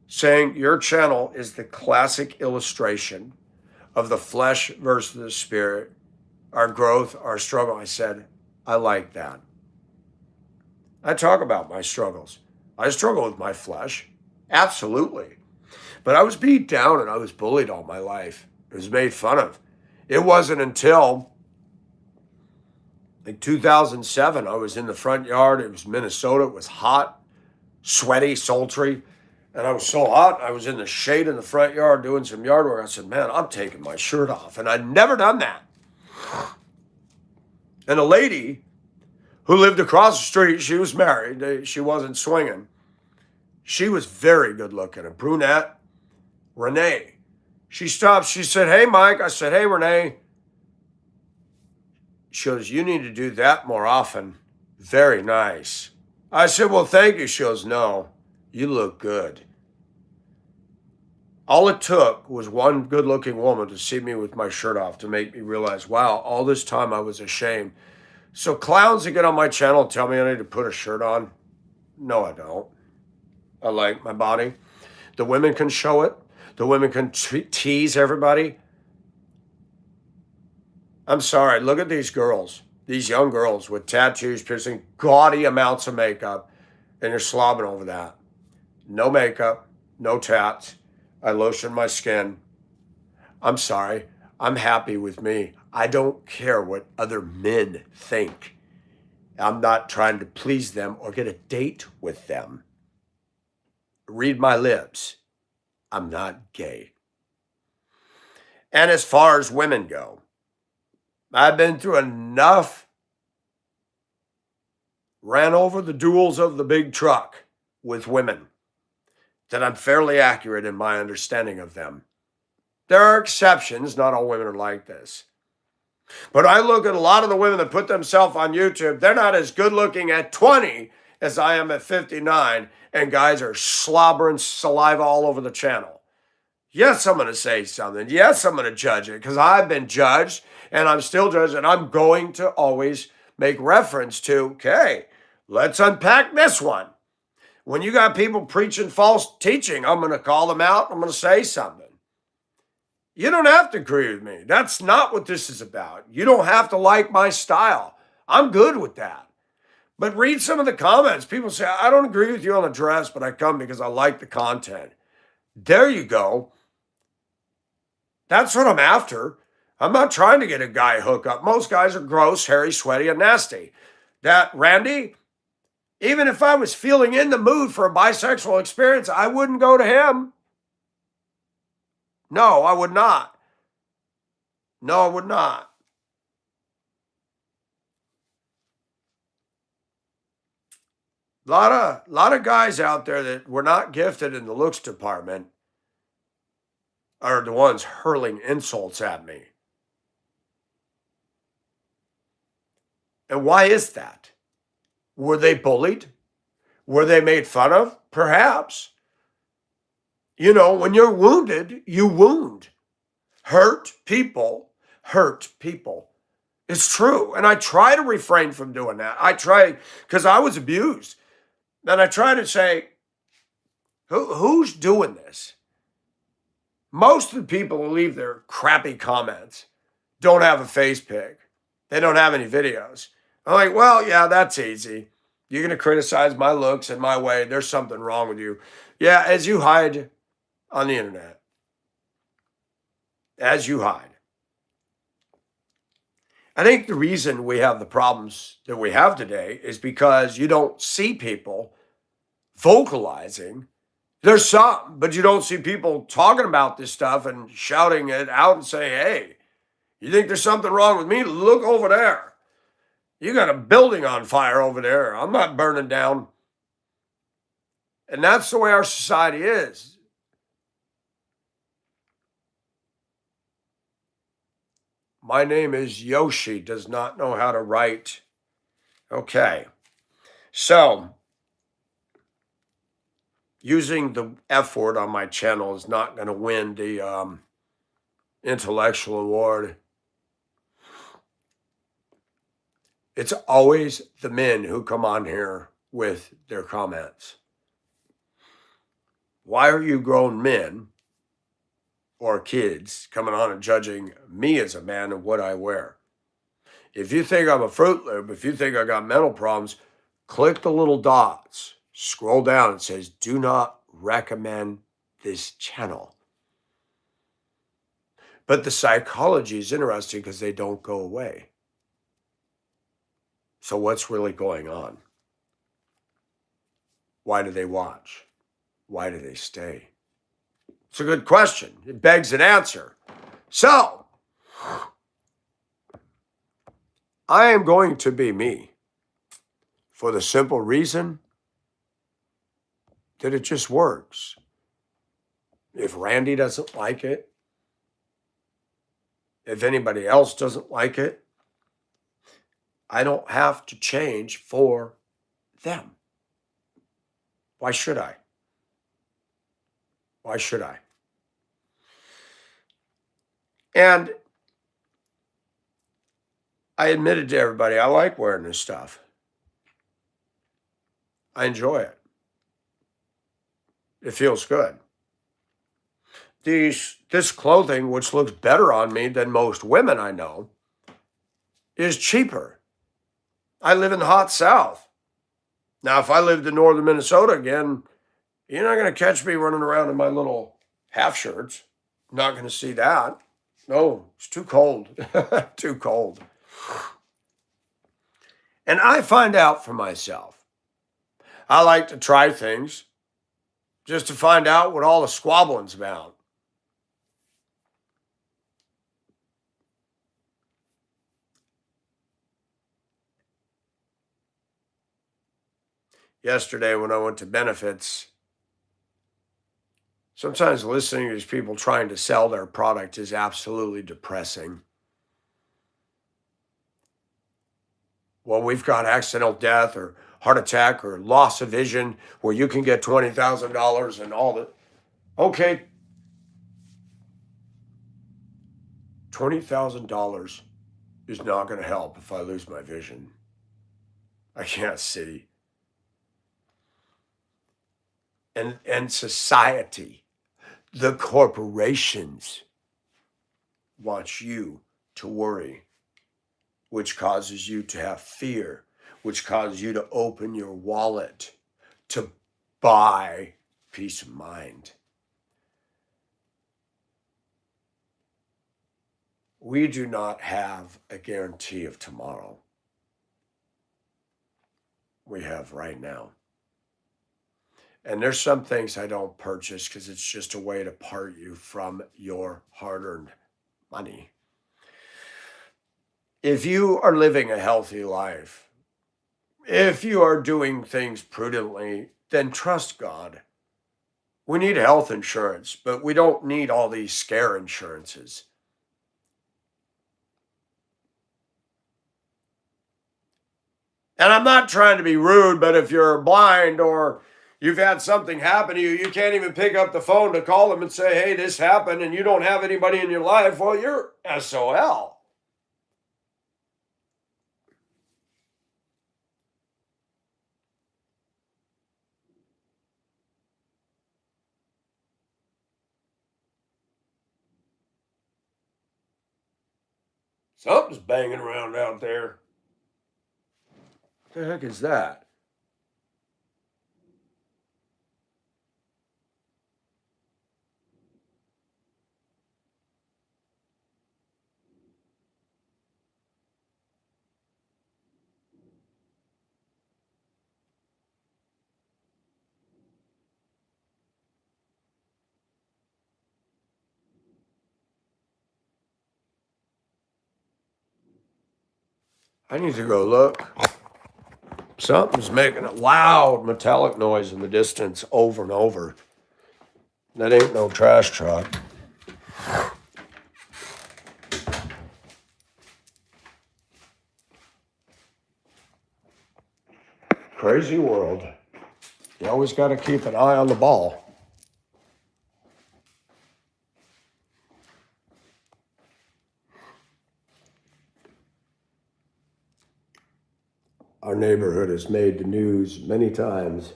saying your channel is the classic illustration of the flesh versus the spirit, our growth, our struggle. I said, I like that. I talk about my struggles. I struggle with my flesh, absolutely. But I was beat down and I was bullied all my life. It was made fun of. It wasn't until 2007, I was in the front yard. It was Minnesota. It was hot, sweaty, sultry. And I was so hot, I was in the shade in the front yard doing some yard work. I said, man, I'm taking my shirt off. And I'd never done that. And a lady who lived across the street, she was married. She wasn't swinging. She was very good looking, a brunette, Renee. She stopped. She said, hey, Mike. I said, hey, Renee. She goes, you need to do that more often. Very nice. I said, well, thank you. She goes, no, you look good. All it took was one good-looking woman to see me with my shirt off to make me realize, wow, all this time I was ashamed. So clowns that get on my channel and tell me I need to put a shirt on. No, I don't. I like my body. The women can show it. The women can tease everybody. I'm sorry. Look at these girls, these young girls with tattoos, piercing, gaudy amounts of makeup, and you're slobbing over that. No makeup, no tats. I lotion my skin. I'm sorry. I'm happy with me. I don't care what other men think. I'm not trying to please them or get a date with them. Read my lips. I'm not gay. And as far as women go, I've been through enough, ran over the duels of the big truck with women, that I'm fairly accurate in my understanding of them. There are exceptions. Not all women are like this. But I look at a lot of the women that put themselves on YouTube. They're not as good looking at 20 as I am at 59. And guys are slobbering saliva all over the channel. Yes, I'm going to say something. Yes, I'm going to judge it because I've been judged and I'm still judged. And I'm going to always make reference to, okay, let's unpack this one. When you got people preaching false teaching, I'm going to call them out. I'm going to say something. You don't have to agree with me. That's not what this is about. You don't have to like my style. I'm good with that. But read some of the comments. People say, I don't agree with you on the dress, but I come because I like the content. There you go. That's what I'm after. I'm not trying to get a guy hook up. Most guys are gross, hairy, sweaty, and nasty. That Randy, even if I was feeling in the mood for a bisexual experience, I wouldn't go to him. No, I would not. No, I would not. A lot of guys out there that were not gifted in the looks department are the ones hurling insults at me. And why is that? Were they bullied? Were they made fun of? Perhaps. You know, when you're wounded, you wound. Hurt people hurt people. It's true. And I try to refrain from doing that. I try, because I was abused. And I try to say, who's doing this? Most of the people who leave their crappy comments don't have a face pic. They don't have any videos. I'm like, well, yeah, that's easy. You're going to criticize my looks and my way. There's something wrong with you. Yeah, as you hide on the internet. As you hide. I think the reason we have the problems that we have today is because you don't see people vocalizing. There's some, but you don't see people talking about this stuff and shouting it out and saying, hey, you think there's something wrong with me? Look over there. You got a building on fire over there. I'm not burning down. And that's the way our society is. My name is Yoshi, does not know how to write. Okay. So, using the F word on my channel is not going to win the intellectual award. It's always the men who come on here with their comments. Why are you grown men or kids coming on and judging me as a man and what I wear? If you think I'm a Fruit Loop, if you think I got mental problems, click the little dots, scroll down. It says, do not recommend this channel. But the psychology is interesting because they don't go away. So what's really going on? Why do they watch? Why do they stay? It's a good question. It begs an answer. So, I am going to be me for the simple reason that it just works. If Randy doesn't like it, If anybody else doesn't like it, I don't have to change for them. Why should I? Why should I? And I admitted to everybody, I like wearing this stuff. I enjoy it. It feels good. This clothing, which looks better on me than most women I know, is cheaper. I live in the hot South. Now, if I lived in northern Minnesota again, you're not going to catch me running around in my little half shirts. Not going to see that. No, it's too cold. Too cold. And I find out for myself. I like to try things just to find out what all the squabbling's about. Yesterday, when I went to benefits, sometimes listening to these people trying to sell their product is absolutely depressing. Well, we've got accidental death or heart attack or loss of vision where you can get $20,000 and all that. Okay, $20,000 is not going to help if I lose my vision. I can't see. And society, the corporations want you to worry, which causes you to have fear, which causes you to open your wallet to buy peace of mind. We do not have a guarantee of tomorrow. We have right now. And there's some things I don't purchase because it's just a way to part you from your hard-earned money. If you are living a healthy life, if you are doing things prudently, then trust God. We need health insurance, but we don't need all these scare insurances. And I'm not trying to be rude, but if you're blind or you've had something happen to you, you can't even pick up the phone to call them and say, hey, this happened, and you don't have anybody in your life, well, you're SOL. Something's banging around out there. What the heck is that? I need to go look. Something's making a loud metallic noise in the distance over and over. That ain't no trash truck. Crazy world. You always got to keep an eye on the ball. Our neighborhood has made the news many times.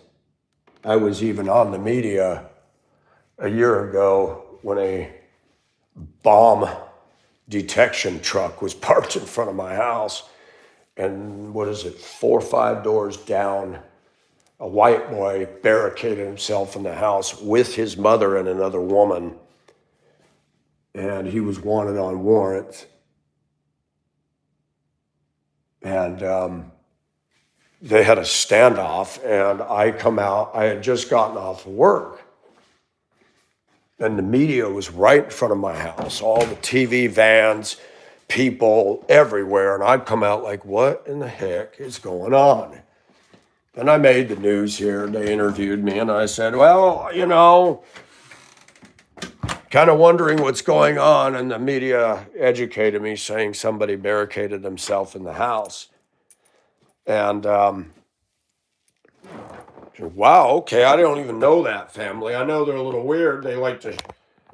I was even on the media a year ago when a bomb detection truck was parked in front of my house. And 4 or 5 doors down, a white boy barricaded himself in the house with his mother and another woman. And he was wanted on warrants. And they had a standoff, and I come out. I had just gotten off work. And the media was right in front of my house, all the TV vans, people everywhere. And I'd come out like, what in the heck is going on? And I made the news here. They interviewed me, and I said, well, kind of wondering what's going on, and the media educated me saying somebody barricaded themselves in the house. And wow, okay, I don't even know that family. I know they're a little weird. They like to,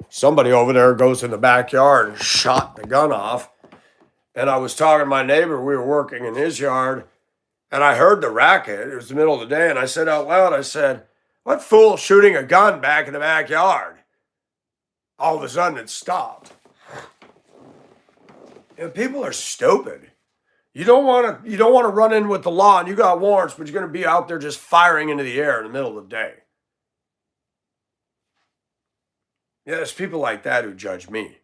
somebody over there goes in the backyard and shot the gun off. And I was talking to my neighbor, we were working in his yard, and I heard the racket. It was the middle of the day, and I said out loud, I said, "What fool shooting a gun back in the backyard?" All of a sudden it stopped. And people are stupid. You don't want to run in with the law, and you got warrants, but you're going to be out there just firing into the air in the middle of the day. Yeah, there's people like that who judge me.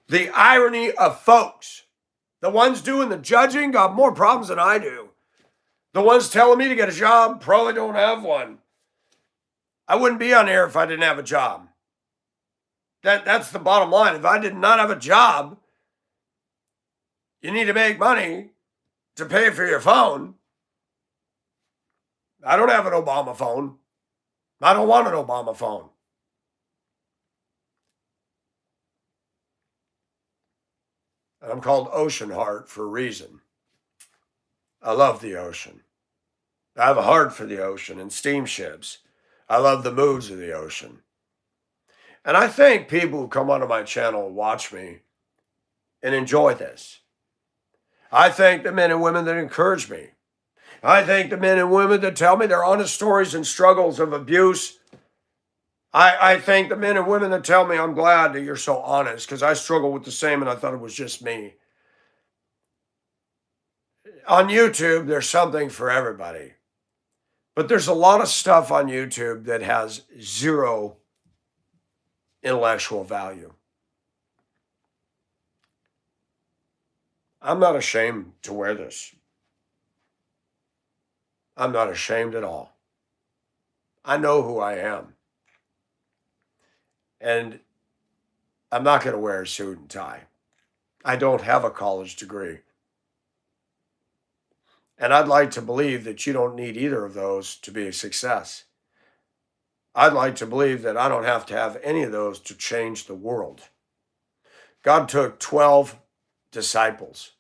The irony of folks, the ones doing the judging got more problems than I do. The ones telling me to get a job probably don't have one. I wouldn't be on air if I didn't have a job. That's the bottom line. If I did not have a job, you need to make money to pay for your phone. I don't have an Obama phone. I don't want an Obama phone. And I'm called Ocean Heart for a reason. I love the ocean. I have a heart for the ocean and steamships. I love the moods of the ocean. And I think people who come onto my channel and watch me and enjoy this. I thank the men and women that encourage me. I thank the men and women that tell me their honest stories and struggles of abuse. I thank the men and women that tell me, "I'm glad that you're so honest," because I struggle with the same and I thought it was just me. On YouTube, there's something for everybody. But there's a lot of stuff on YouTube that has zero intellectual value. I'm not ashamed to wear this. I'm not ashamed at all. I know who I am. And I'm not going to wear a suit and tie. I don't have a college degree. And I'd like to believe that you don't need either of those to be a success. I'd like to believe that I don't have to have any of those to change the world. God took 12 disciples,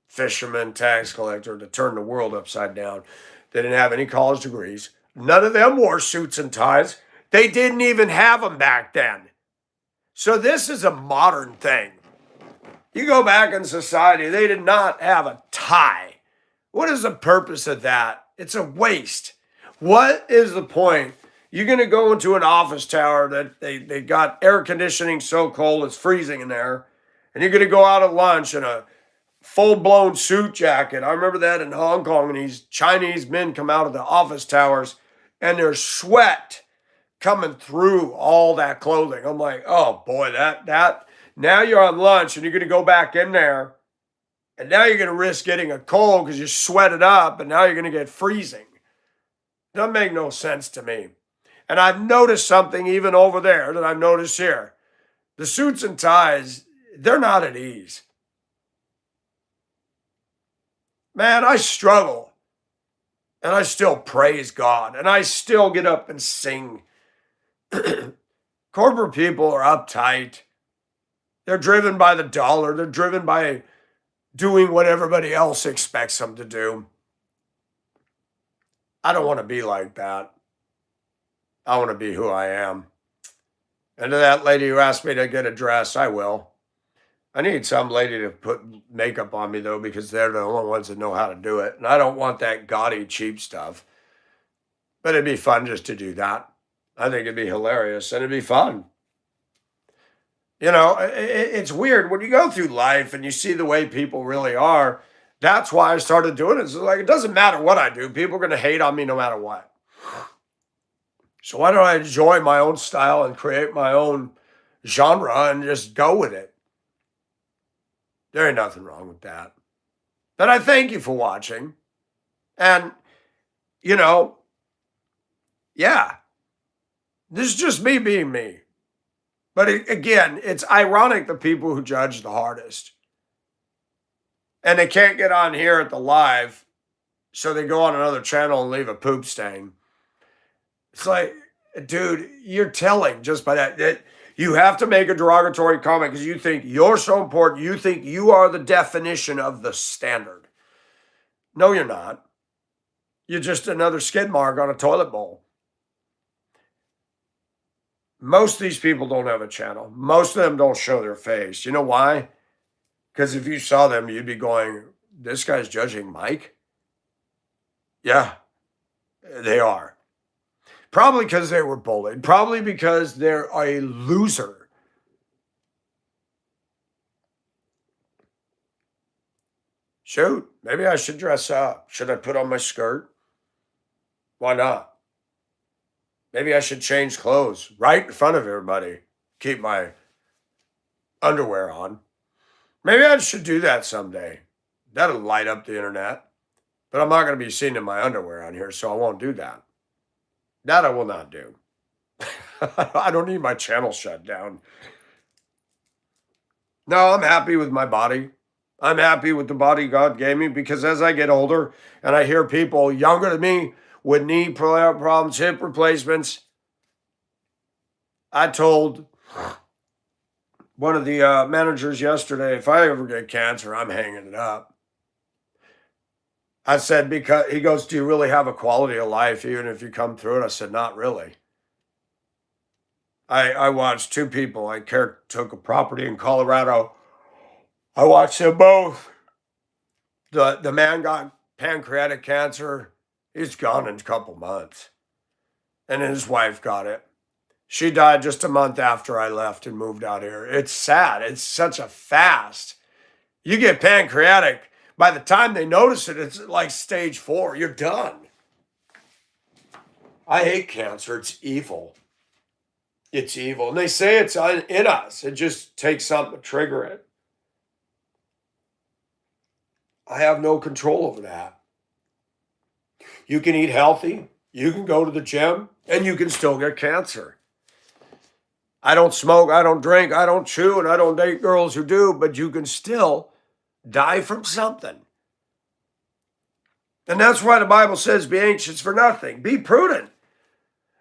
fishermen, tax collector, to turn the world upside down. They didn't have any college degrees. None of them wore suits and ties. They didn't even have them back then. So this is a modern thing. You go back in society, they did not have a tie. What is the purpose of that? It's a waste. What is the point? You're going to go into an office tower that they got air conditioning so cold it's freezing in there, and you're going to go out at lunch in a full-blown suit jacket. I remember that in Hong Kong, and these Chinese men come out of the office towers, and there's sweat coming through all that clothing. I'm like, oh boy, that now you're on lunch, and you're going to go back in there, and now you're going to risk getting a cold because you sweated up, and now you're going to get freezing. Doesn't make no sense to me. And I've noticed something even over there that I've noticed here. The suits and ties, they're not at ease. Man, I struggle. And I still praise God. And I still get up and sing. Corporate people are uptight. They're driven by the dollar. They're driven by doing what everybody else expects them to do. I don't want to be like that. I want to be who I am. And to that lady who asked me to get a dress, I will. I need some lady to put makeup on me, though, because they're the only ones that know how to do it. And I don't want that gaudy, cheap stuff. But it'd be fun just to do that. I think it'd be hilarious and it'd be fun. You know, it's weird when you go through life and you see the way people really are. That's why I started doing it. It's like, it doesn't matter what I do. People are going to hate on me no matter what. So why don't I enjoy my own style and create my own genre and just go with it? There ain't nothing wrong with that. But I thank you for watching. And, you know, yeah, this is just me being me. But again, it's ironic the people who judge the hardest. And they can't get on here at the live, so they go on another channel and leave a poop stain. It's like, Dude, you're telling just by that you have to make a derogatory comment because you think you're so important. You think you are the definition of the standard. No, you're not. You're just another skid mark on a toilet bowl. Most of these people don't have a channel. Most of them don't show their face. You know why? Because if you saw them, you'd be going, this guy's judging Mike? Yeah, they are. Probably because they were bullied. Probably because they're a loser. Shoot, maybe I should dress up. Should I put on my skirt? Why not? Maybe I should change clothes right in front of everybody. Keep my underwear on. Maybe I should do that someday. That'll light up the internet. But I'm not going to be seen in my underwear on here, so I won't do that. That I will not do. I don't need my channel shut down. No, I'm happy with my body. I'm happy with the body God gave me because as I get older and I hear people younger than me with knee problems, hip replacements, I told one of the managers yesterday, if I ever get cancer, I'm hanging it up. I said, because he goes, do you really have a quality of life even if you come through it? I said, not really. I watched two people. I took a property in Colorado. I watched them both. The man got pancreatic cancer. He's gone in a couple months. And his wife got it. She died just a month after I left and moved out here. It's sad. It's such a fast. You get pancreatic. By the time they notice it, it's like stage 4. You're done. I hate cancer. It's evil. It's evil. And they say it's in us. It just takes something to trigger it. I have no control over that. You can eat healthy. You can go to the gym. And you can still get cancer. I don't smoke. I don't drink. I don't chew. And I don't date girls who do. But you can still die from something. And that's why the Bible says be anxious for nothing. Be prudent.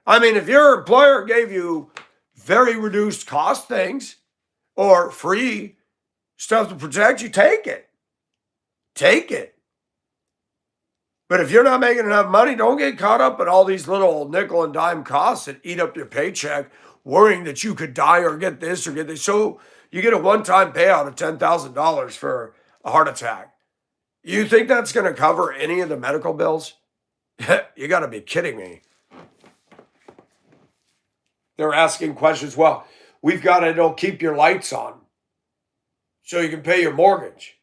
I mean, if your employer gave you very reduced cost things or free stuff to protect you, take it. Take it. But if you're not making enough money, don't get caught up in all these little nickel and dime costs that eat up your paycheck, worrying that you could die or get this or get this. So you get a one-time payout of $10,000 for a heart attack. You think that's going to cover any of the medical bills? You got to be kidding me. They're asking questions. Well, we've got to keep your lights on so you can pay your mortgage.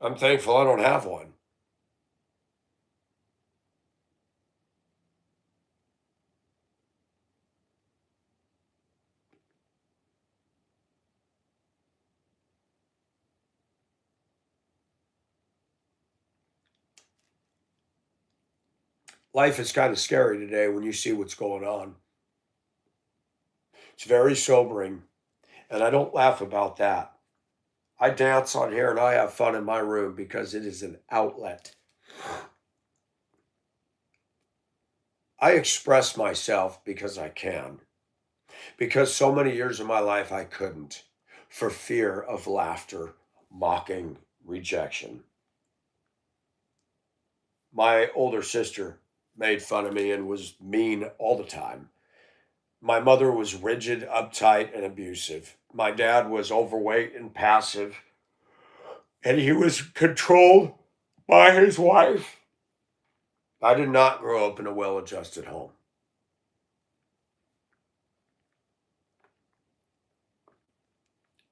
I'm thankful I don't have one. Life is kind of scary today when you see what's going on. It's very sobering, and I don't laugh about that. I dance on here and I have fun in my room because it is an outlet. I express myself because I can, because so many years of my life I couldn't for fear of laughter, mocking, rejection. My older sister made fun of me and was mean all the time. My mother was rigid, uptight, and abusive. My dad was overweight and passive, and he was controlled by his wife. I did not grow up in a well-adjusted home.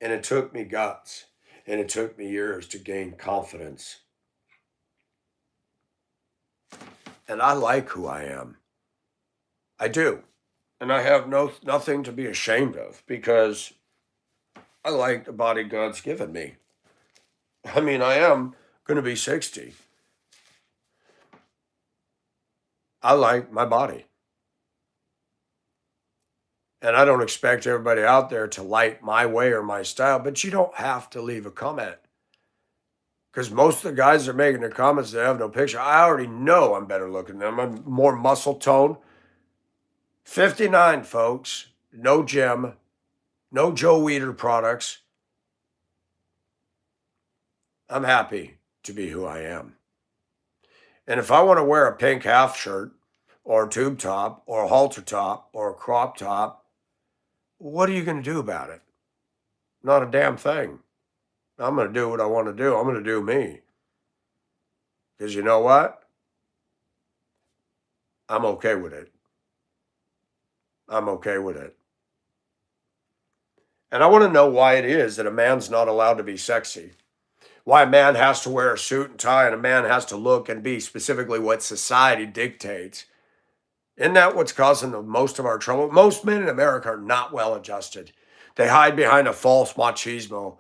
And it took me guts, and it took me years to gain confidence. And I like who I am. I do. And I have nothing to be ashamed of because I like the body God's given me. I mean, I am going to be 60. I like my body. And I don't expect everybody out there to like my way or my style, but you don't have to leave a comment. Because most of the guys that are making the comments, they have no picture. I already know I'm better looking than them. I'm more muscle tone. 59, folks. No gym, no Joe Weider products. I'm happy to be who I am. And if I want to wear a pink half shirt or a tube top or a halter top or a crop top, what are you going to do about it? Not a damn thing. I'm going to do what I want to do. I'm going to do me. Because you know what? I'm okay with it. I'm okay with it. And I want to know why it is that a man's not allowed to be sexy. Why a man has to wear a suit and tie and a man has to look and be specifically what society dictates. Isn't that what's causing most of our trouble? Most men in America are not well adjusted. They hide behind a false machismo,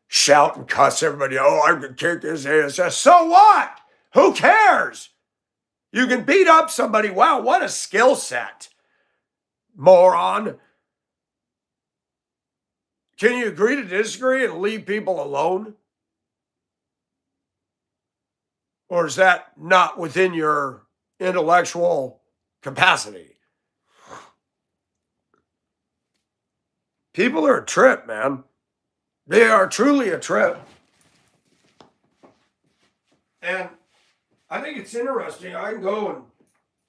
shout and cuss everybody. Oh, I could kick his ass. So what? Who cares? You can beat up somebody. Wow, what a skill set. Moron. Can you agree to disagree and leave people alone? Or is that not within your intellectual capacity? People are a trip, man. They are truly a trip. And I think it's interesting. I can go and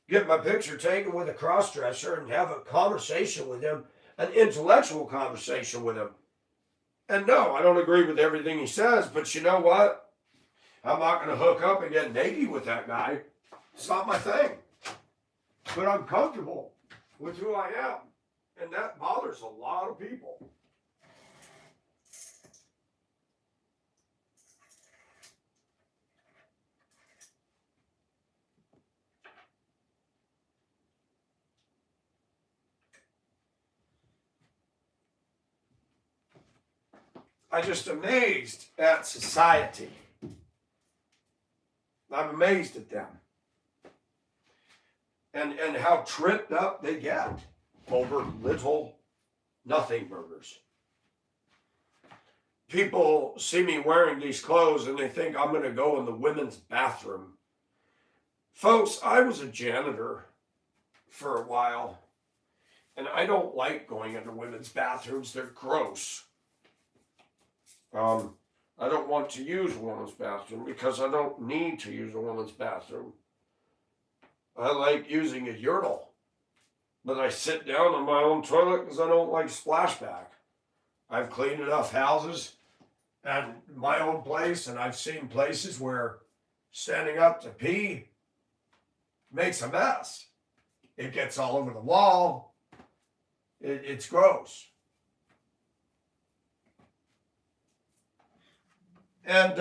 get my picture taken with a cross-dresser and have a conversation with him, an intellectual conversation with him. And no, I don't agree with everything he says, but you know what? I'm not going to hook up and get naked with that guy. It's not my thing. But I'm comfortable with who I am. And that bothers a lot of people. I'm just amazed at society. I'm amazed at them. And how tripped up they get over little nothing burgers. People see me wearing these clothes and they think I'm going to go in the women's bathroom. Folks, I was a janitor for a while, and I don't like going into women's bathrooms. They're gross. I don't want to use a woman's bathroom because I don't need to use a woman's bathroom. I like using a urinal, but I sit down on my own toilet because I don't like splashback. I've cleaned enough houses and my own place, and I've seen places where standing up to pee makes a mess. It gets all over the wall. It's gross. And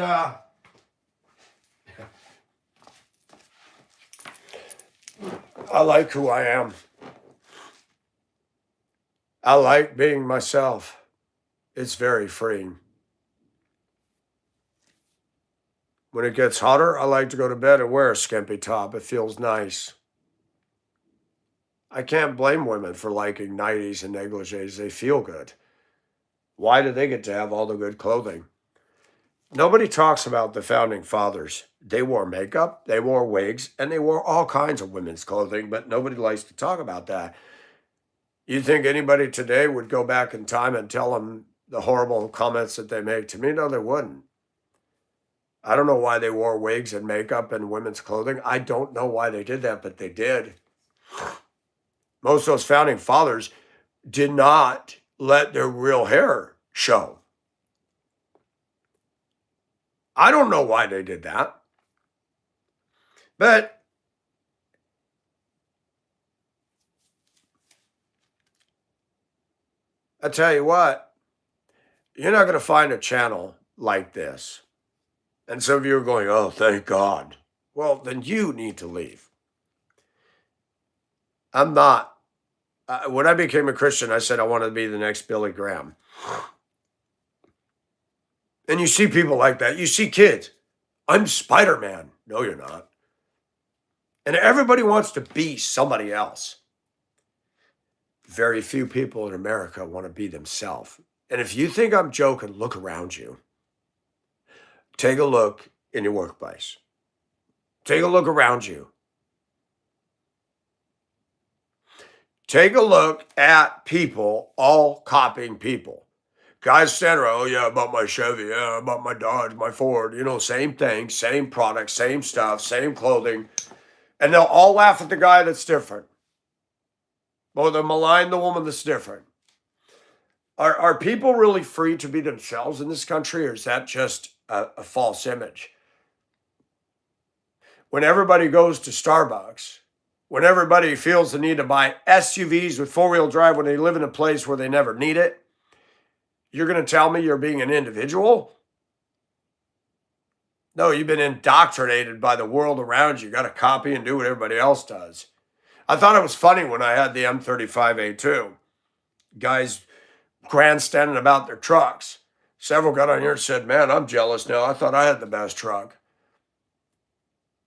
I like who I am. I like being myself. It's very freeing. When it gets hotter, I like to go to bed and wear a skimpy top. It feels nice. I can't blame women for liking nighties and negligees. They feel good. Why do they get to have all the good clothing? Nobody talks about the founding fathers. They wore makeup, they wore wigs, and they wore all kinds of women's clothing, but nobody likes to talk about that. You think anybody today would go back in time and tell them the horrible comments that they make to me? No, they wouldn't. I don't know why they wore wigs and makeup and women's clothing. I don't know why they did that, but they did. Most of those founding fathers did not let their real hair show. I don't know why they did that. But I tell you what, you're not going to find a channel like this. And some of you are going, oh, thank God. Well, then you need to leave. I'm not. When I became a Christian, I said I wanted to be the next Billy Graham. And you see people like that. You see kids. I'm Spider-Man. No, you're not. And everybody wants to be somebody else. Very few people in America want to be themselves. And if you think I'm joking, look around you. Take a look in your workplace. Take a look around you. Take a look at people all copying people. Guys stand around, oh yeah, I bought my Chevy, yeah, I bought my Dodge, my Ford, same thing, same product, same stuff, same clothing. And they'll all laugh at the guy that's different. Or they'll malign the woman that's different. Are people really free to be themselves in this country, or is that just a false image? When everybody goes to Starbucks, when everybody feels the need to buy SUVs with four-wheel drive when they live in a place where they never need it, you're going to tell me you're being an individual? No, you've been indoctrinated by the world around you. You got to copy and do what everybody else does. I thought it was funny when I had the M35A2. Guys grandstanding about their trucks. Several got on here and said, man, I'm jealous now. I thought I had the best truck.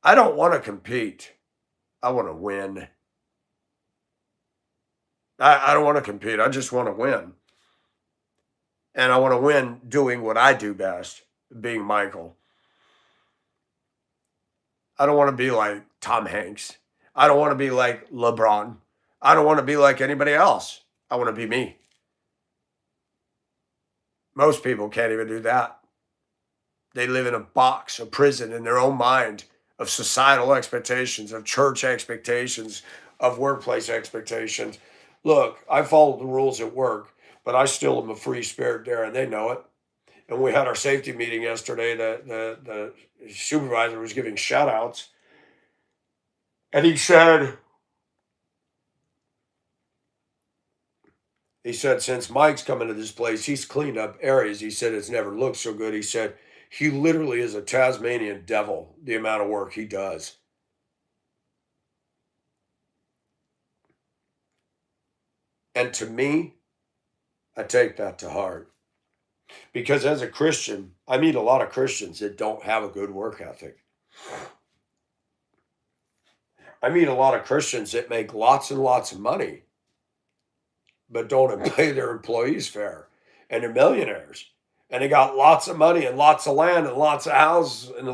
I don't want to compete. I want to win. I don't want to compete. I just want to win. And I want to win doing what I do best, being Michael. I don't want to be like Tom Hanks. I don't want to be like LeBron. I don't want to be like anybody else. I want to be me. Most people can't even do that. They live in a box, a prison in their own mind of societal expectations, of church expectations, of workplace expectations. Look, I follow the rules at work, but I still am a free spirit there, and they know it. And we had our safety meeting yesterday. The supervisor was giving shout outs. And he said, since Mike's come into this place, he's cleaned up areas. He said it's never looked so good. He said he literally is a Tasmanian devil, the amount of work he does. And to me, I take that to heart. Because as a Christian, I meet a lot of Christians that don't have a good work ethic. I meet a lot of Christians that make lots and lots of money, but don't pay their employees fair. And they're millionaires. And they got lots of money and lots of land and lots of houses and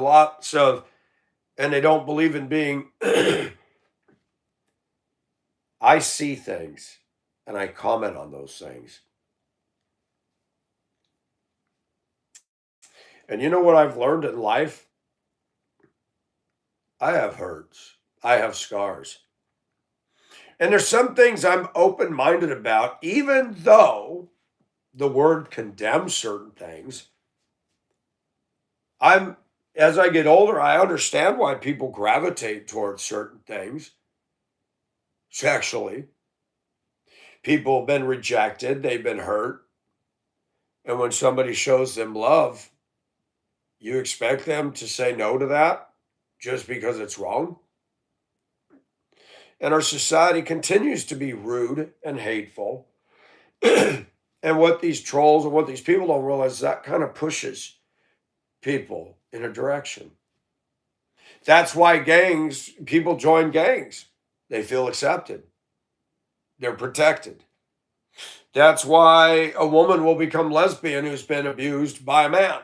and they don't believe in being. I see things and I comment on those things. And you know what I've learned in life? I have hurts. I have scars. And there's some things I'm open-minded about, even though the word condemns certain things. As I get older, I understand why people gravitate towards certain things. Sexually. People have been rejected, they've been hurt. And when somebody shows them love, you expect them to say no to that just because it's wrong? And our society continues to be rude and hateful. And what these trolls and what these people don't realize is that kind of pushes people in a direction. That's why people join gangs. They feel accepted. They're protected. That's why a woman will become lesbian who's been abused by a man.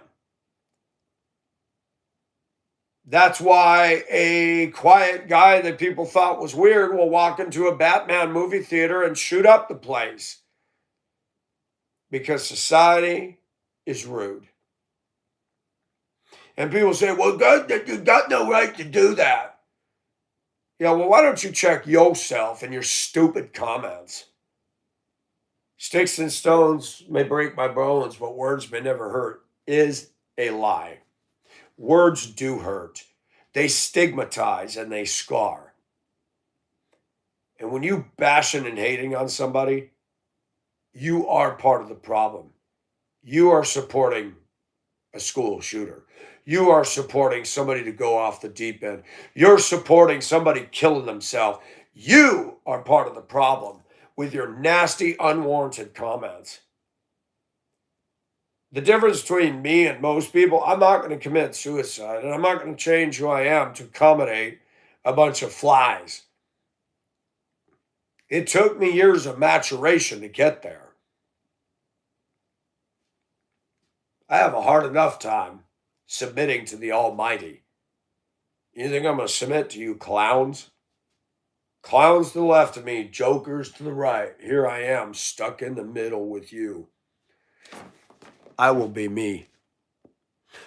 That's why a quiet guy that people thought was weird will walk into a Batman movie theater and shoot up the place. Because society is rude. And people say, well, God, you got no right to do that. Yeah, well, why don't you check yourself and your stupid comments? Sticks and stones may break my bones, but words may never hurt is a lie. Words do hurt. They stigmatize and they scar. And when you bashing and hating on somebody, you are part of the problem. You are supporting a school shooter. You are supporting somebody to go off the deep end. You're supporting somebody killing themselves. You are part of the problem with your nasty, unwarranted comments. The difference between me and most people, I'm not going to commit suicide, and I'm not going to change who I am to accommodate a bunch of flies. It took me years of maturation to get there. I have a hard enough time submitting to the Almighty. You think I'm going to submit to you clowns? Clowns to the left of me, jokers to the right. Here I am, stuck in the middle with you. I will be me.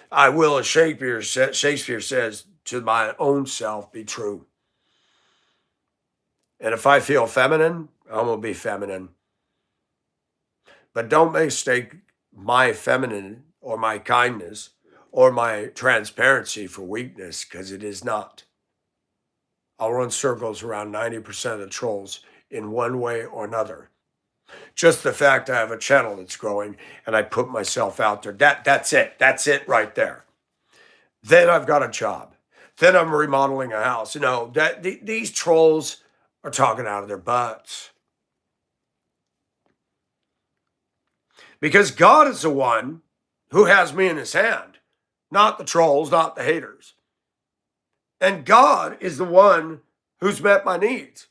I will, as Shakespeare says, to my own self be true. And if I feel feminine, I'm going to be feminine. But don't mistake my feminine or my kindness or my transparency for weakness, because it is not. I'll run circles around 90% of the trolls in one way or another. Just the fact I have a channel that's growing and I put myself out there, that's it. That's it right there. Then I've got a job. Then I'm remodeling a house. These trolls are talking out of their butts. Because God is the one who has me in his hand, not the trolls, not the haters. And God is the one who's met my needs.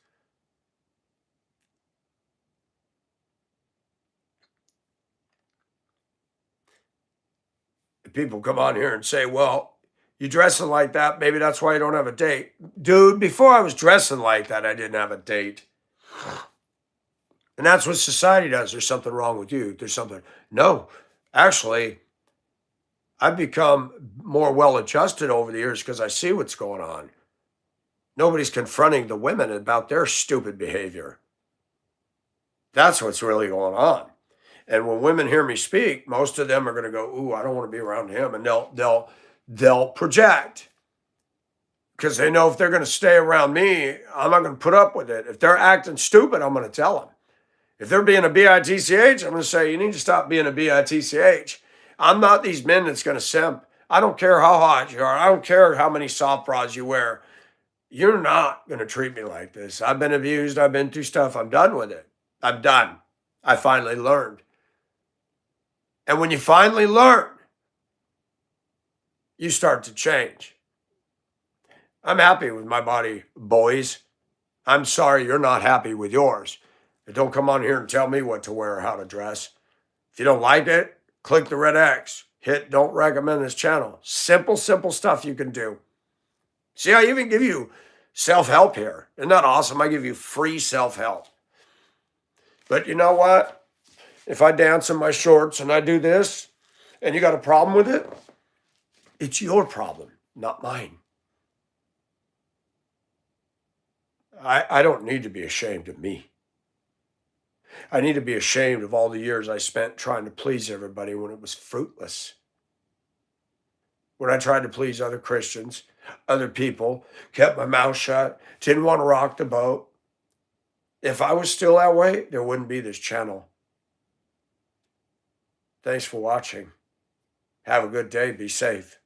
People come on here and say, well, you dressing like that, maybe that's why you don't have a date. Dude, before I was dressing like that, I didn't have a date. And that's what society does. There's something wrong with you. There's something. No, actually, I've become more well-adjusted over the years because I see what's going on. Nobody's confronting the women about their stupid behavior. That's what's really going on. And when women hear me speak, most of them are going to go, "Ooh, I don't want to be around him," and they'll project because they know if they're going to stay around me, I'm not going to put up with it. If they're acting stupid, I'm going to tell them. If they're being a bitch, I'm going to say, you need to stop being a bitch. I'm not these men that's going to simp. I don't care how hot you are. I don't care how many soft bras you wear. You're not going to treat me like this. I've been abused. I've been through stuff. I'm done with it. I'm done. I finally learned. And when you finally learn, you start to change. I'm happy with my body, boys. I'm sorry you're not happy with yours. But don't come on here and tell me what to wear or how to dress. If you don't like it, click the red X. Hit don't recommend this channel. Simple stuff you can do. See, I even give you self-help here. Isn't that awesome? I give you free self-help. But you know what? If I dance in my shorts and I do this and you got a problem with it, it's your problem, not mine. I don't need to be ashamed of me. I need to be ashamed of all the years I spent trying to please everybody when it was fruitless. When I tried to please other Christians, other people, kept my mouth shut, didn't want to rock the boat. If I was still that way, there wouldn't be this channel. Thanks for watching. Have a good day. Be safe.